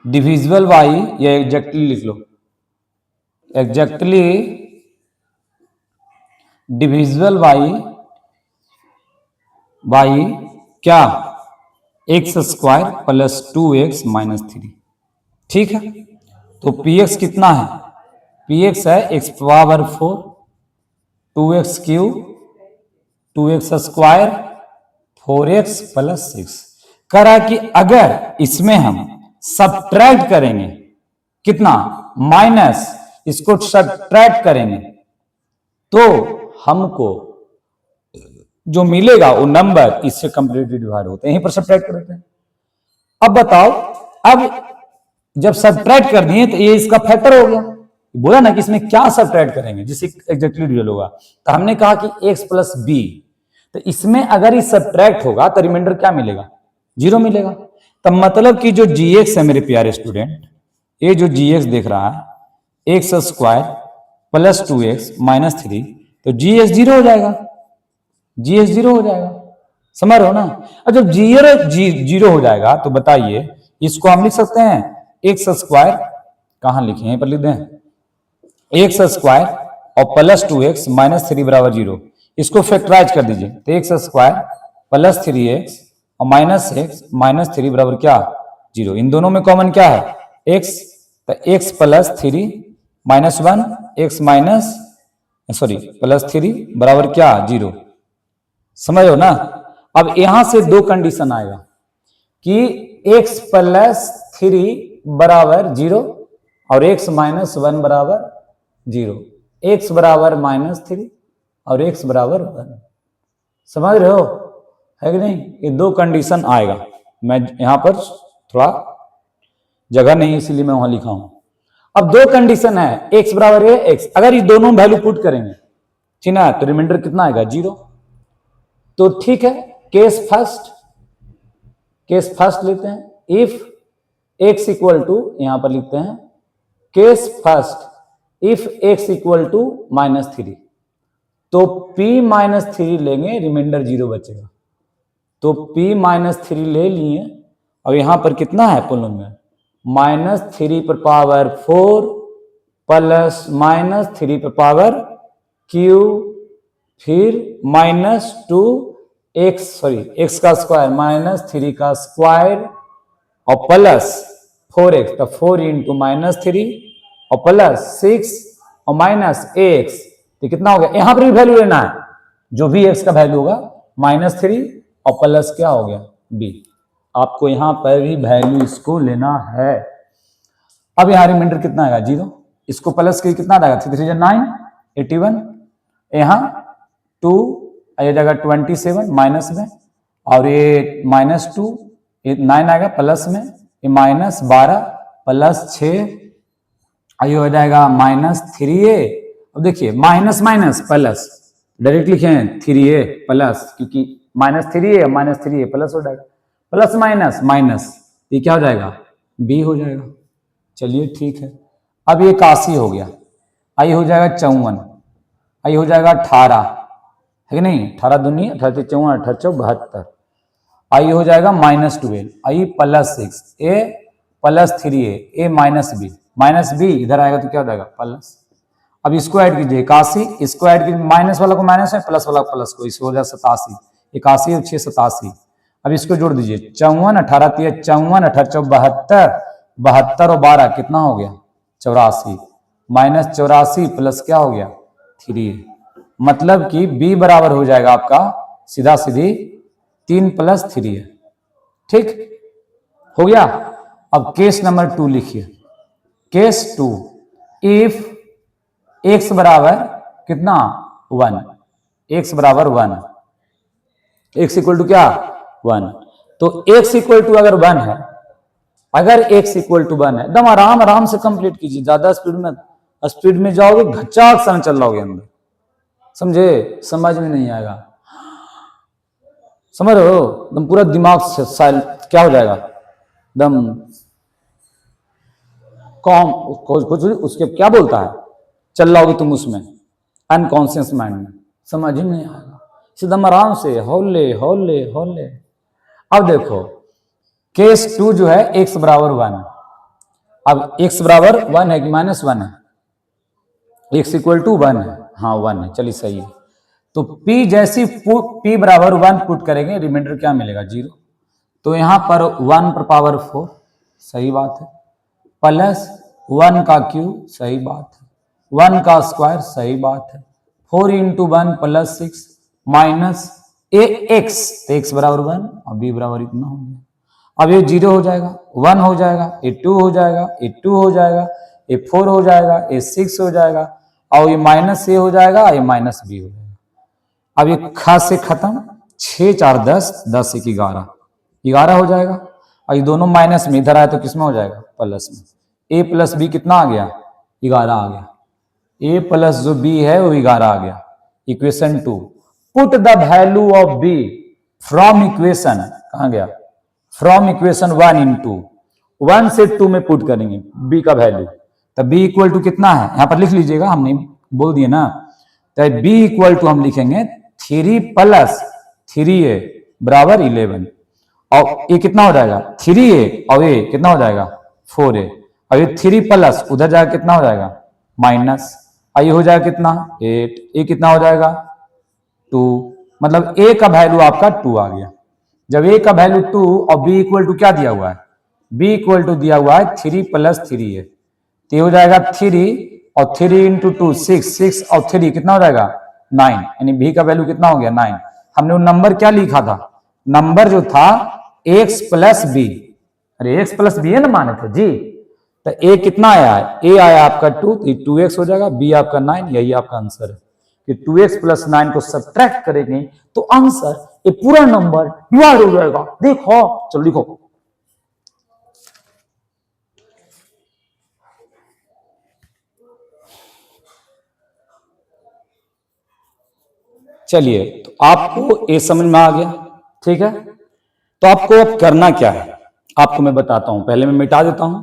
divisible by, या एग्जैक्टली लिख लो, एग्जैक्टली डिविजिबल बाई क्या, x square plus 2x minus 3। ठीक है, तो px कितना है, px है x power 4, 2x cube, 2x square, 4x plus 6। करा कि अगर इसमें हम सब्ट्रैक्ट करेंगे कितना, माइनस, इसको सब्ट्रैक्ट करेंगे तो हमको जो मिलेगा वो नंबर इससे कंप्लीटली डिवाइड होते हैं, यहीं पर सब्ट्रैक्ट करते हैं। अब बताओ, अब जब सब्ट्रैक्ट कर दिए तो ये इसका फैक्टर हो गया, बोला ना कि इसमें क्या सब्ट्रैक्ट करेंगे जिससे एग्जैक्टली डिवाइड होगा, तो हमने कहा कि x प्लस बी, तो इसमें अगर ये सब्ट्रैक्ट होगा तो रिमाइंडर क्या मिलेगा, जीरो मिलेगा। तब मतलब कि जो gx है मेरे प्यारे स्टूडेंट, ये जो gx देख रहा है x square plus 2x minus 3, तो gx जीरो हो जाएगा, gx जीरो हो जाएगा, समझ रहे हो ना। और जब जीरो हो जाएगा तो बताइए इसको हम लिख सकते हैं एक्स स्क्वायर, कहां लिखे, यहीं पर लिख दें, एक्स स्क्वायर और प्लस 2x माइनस 3 बराबर जीरो, इसको फैक्टराइज कर दीजिए, तो एक्स स्क्वायर प्लस 3x और माइनस एक्स माइनस 3 बराबर क्या, जीरो। इन दोनों में कॉमन क्या है, x, तो x plus 3 minus 1, x minus sorry plus 3 बराबर क्या, जीरो। समझ हो ना। अब यहां से दो कंडीशन आएगा कि x प्लस 3 बराबर जीरो और x माइनस 1 बराबर जीरो, x बराबर माइनस 3 और x बराबर 1। समझ रहे हो, है कि नहीं, ये दो कंडीशन आएगा। मैं यहां पर थोड़ा जगह नहीं इसीलिए मैं वहां लिखा हूं। अब दो कंडीशन है, x बराबर है x, अगर ये दोनों वैल्यू पुट करेंगे ठीक ना, तो रिमाइंडर कितना आएगा, जीरो। तो ठीक है, केस फर्स्ट लेते हैं, इफ x इक्वल टू, यहां पर लिखते हैं case first, if x equal to minus 3, तो p माइनस 3 लेंगे, रिमाइंडर जीरो बचेगा। तो p माइनस 3 ले लिए और यहां पर कितना है पोलम में, माइनस 3 पर पावर 4 प्लस माइनस 3 पर पावर क्यू, फिर माइनस 2 एक्स का स्क्वायर माइनस 3 का स्क्वायर और प्लस 4x, तो 4 इंटू माइनस 3 और प्लस 6 और माइनस एक्स, तो कितना हो गया, यहां पर भी वैल्यू लेना है, जो भी x का वैल्यू होगा माइनस 3 और प्लस क्या हो गया b, आपको यहां पर भी वैल्यू इसको लेना है। अब यहां रिमाइंडर कितना आएगा, जीरो, इसको प्लस के कितना आएगा, 3 3 9 81, यहां 2 आ जाएगा 27 माइनस में, और ये माइनस 2, ये 9 आएगा प्लस में, ये माइनस 12 प्लस 6, ये हो जाएगा माइनस 3a। अब देखिए माइनस माइनस प्लस, डायरेक्ट लिखे हैं 3a प्लस, क्योंकि minus 3a minus 3a plus हो जाएगा, प्लस माइनस माइनस, ये क्या हो जाएगा, b हो जाएगा। चलिए ठीक है, अब ये 81 हो गया, आई हो जाएगा 54, आई हो जाएगा 18, है कि नहीं, 18 दूनी 18 54 18 72, आई हो जाएगा माइनस 12, आई प्लस 6, ए प्लस 3a, ए माइनस बी इधर आएगा तो क्या हो जाएगा प्लस। अब इसको ऐड कीजिए 81, इसको ऐड कीजिए, माइनस वाला को माइनस है, प्लस वाला प्लस को, इसको हो जाएगा 87, 81 और 6 87। अब इसको जोड़ दीजिए 54 18 3 54 18 72, 72 और 12 कितना हो गया 84, माइनस 84 प्लस क्या हो गया 3, मतलब कि b बराबर हो जाएगा आपका सीधा सीधी 3 + 3 है। ठीक हो गया। अब केस नंबर 2 लिखिए। केस 2, इफ x बराबर कितना 1, x बराबर 1, x इक्वल टू क्या 1, तो x इक्वल टू अगर 1 है, अगर x इक्वल टू 1 है, एकदम आराम आराम से कंप्लीट कीजिए, ज्यादा स्पीड में जाओगे घचाक सन चल रहोगे अंदर, समझे, समझ में नहीं आएगा, समझ रहे हो, एकदम पूरा दिमाग से क्या हो जाएगा एकदम कॉम, कुछ उसके क्या बोलता है, चल रहोगे तुम उसमें अनकॉन्शियस माइंड में, समझ ही नहीं आएगा, एकदम आराम से हौले हौले हौले। अब देखो केस 2 जो है x बराबर 1, अब x बराबर 1 है कि -1 है, x इक्वल टू 1 है, हाँ 1 है, चलिए सही है। तो p जैसी p बराबर 1 पुट करेंगे, रिमाइंडर क्या मिलेगा 0, तो यहां पर 1 पर पावर 4 सही बात है, प्लस 1 का क्यूब सही बात है, 1 का स्क्वायर सही बात है, 4 × 1 + 6 माइनस x, तो x बराबर 1 और b बराबर इतना हो गया। अब ये 0 हो जाएगा, 1 हो जाएगा, ये 2 हो जाएगा, ये 2 हो जाएगा, ये 4 हो जाएगा, ये 6 हो जाएगा, और ये माइनस ए हो जाएगा, ये माइनस बी हो जाएगा। अब ये खास से खत्म, 6 × 4 = 10, 10 × 1 = 11, 11 हो जाएगा, और ये दोनों माइनस में, इधर आए तो किसमें हो जाएगा प्लस में, a + b कितना आ गया 11 आ गया, a प्लस जो b है वो 11 आ गया। Equation 2, put the value of b from equation, कहां गया, फ्रॉम इक्वेशन 1 × 1 से 2 में पुट करेंगे b का वैल्यू, तो b इक्वल टू कितना है, यहां पर लिख लीजिएगा, हमने बोल दिए ना, तो b इक्वल टू हम लिखेंगे 3 + 3a बराबर 11, और ये कितना हो जाएगा 3a, और ये कितना हो जाएगा 4a, और ये 3 प्लस उधर जाएगा कितना हो जाएगा माइनस, और ये हो जाएगा कितना 8, ये कितना हो जाएगा 2, मतलब a का वैल्यू आपका 2 आ गया। जब a का वैल्यू 2 और b इक्वल टू क्या दिया हुआ है, b इक्वल टू दिया हुआ है 3 + 3a, तो ये हो जाएगा 3 और 3 × 2 6, 6 और 3 कितना हो जाएगा 9, यानी b का वैल्यू कितना हो गया 9। हमने वो नंबर क्या लिखा था, नंबर जो था x + b, अरे x + b है ना माने थे जी, तो a कितना आया है, a आया आपका 2, तो 2x हो जाएगा, b आपका 9, यही आपका आंसर है कि 2x + 9 को सब्ट्रैक्ट करेंगे तो आंसर ये पूरा नंबर डिवाइड हो जाएगा। देखो चलो लिखो, चलिए तो आपको ये समझ में आ गया, ठीक है, तो आपको अब करना क्या है आपको मैं बताता हूं, पहले मैं मिटा देता हूं।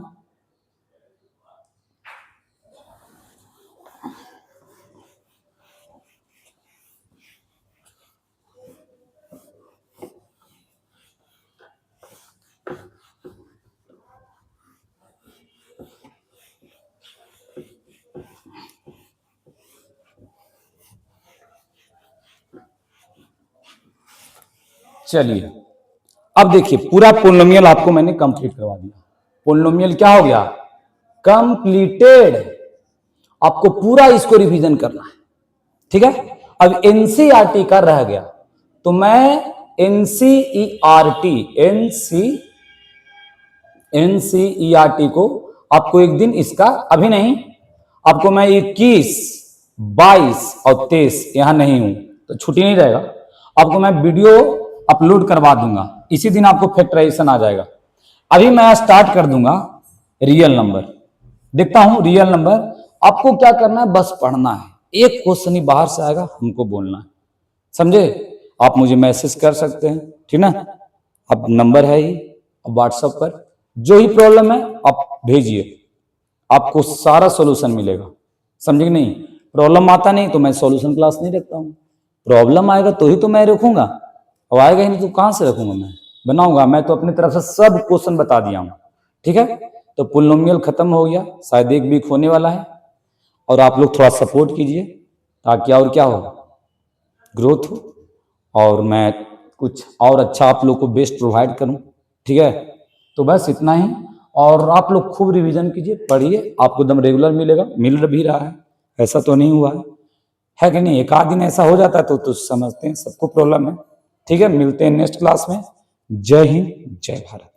चलिए अब देखिए पूरा पोलिनोमियल आपको मैंने कंप्लीट करवा दिया, पोलिनोमियल क्या हो गया कंप्लीटेड, आपको पूरा इसको रिवीजन करना है, ठीक है। अब एनसीईआरटी का रह गया, तो मैं एनसीईआरटी को आपको एक दिन इसका, अभी नहीं, आपको मैं 21, 22 और 23 यहां नहीं हूं तो छुट्टी नहीं रहेगा, आपको मैं वीडियो अपलोड करवा दूंगा, इसी दिन आपको फैक्टराइजेशन आ जाएगा। अभी मैं स्टार्ट कर दूंगा रियल नंबर, देखता हूं रियल नंबर, आपको क्या करना है बस पढ़ना है, एक क्वेश्चन ही बाहर से आएगा हमको बोलना है, समझे। आप मुझे मैसेज कर सकते हैं, ठीक ना, अब नंबर है ही, अब व्हाट्सएप पर जो ही प्रॉब्लम है आप भेजिए, आपको सारा सॉल्यूशन मिलेगा, समझे कि नहीं। प्रॉब्लम आता नहीं तो मैं सॉल्यूशन क्लास नहीं रखता हूं, प्रॉब्लम आएगा तो ही तो मैं रखूंगा, अब आएगा ही नहीं तो कहां से रखूंगा, मैं बनाऊंगा, मैं तो अपनी तरफ से सब क्वेश्चन बता दिया हूं, ठीक है। तो पोलिनोमियल खत्म हो गया, शायद 1 वीक होने वाला है, और आप लोग थोड़ा सपोर्ट कीजिए ताकि और क्या हो ग्रोथ हो, और मैं कुछ और अच्छा आप लोग को बेस्ट प्रोवाइड करूं, ठीक है। तो बस इतना ही, और आप लोग खूब रिवीजन कीजिए, पढ़िए, आपको एकदम रेगुलर मिलेगा, मिल भी रहा है, ऐसा तो नहीं हुआ है, है कि नहीं? एक आध दिन ऐसा हो जाता है तो समझते हैं सबको प्रॉब्लम है। ठीक है, मिलते हैं नेक्स्ट क्लास में। जय हिंद, जय भारत।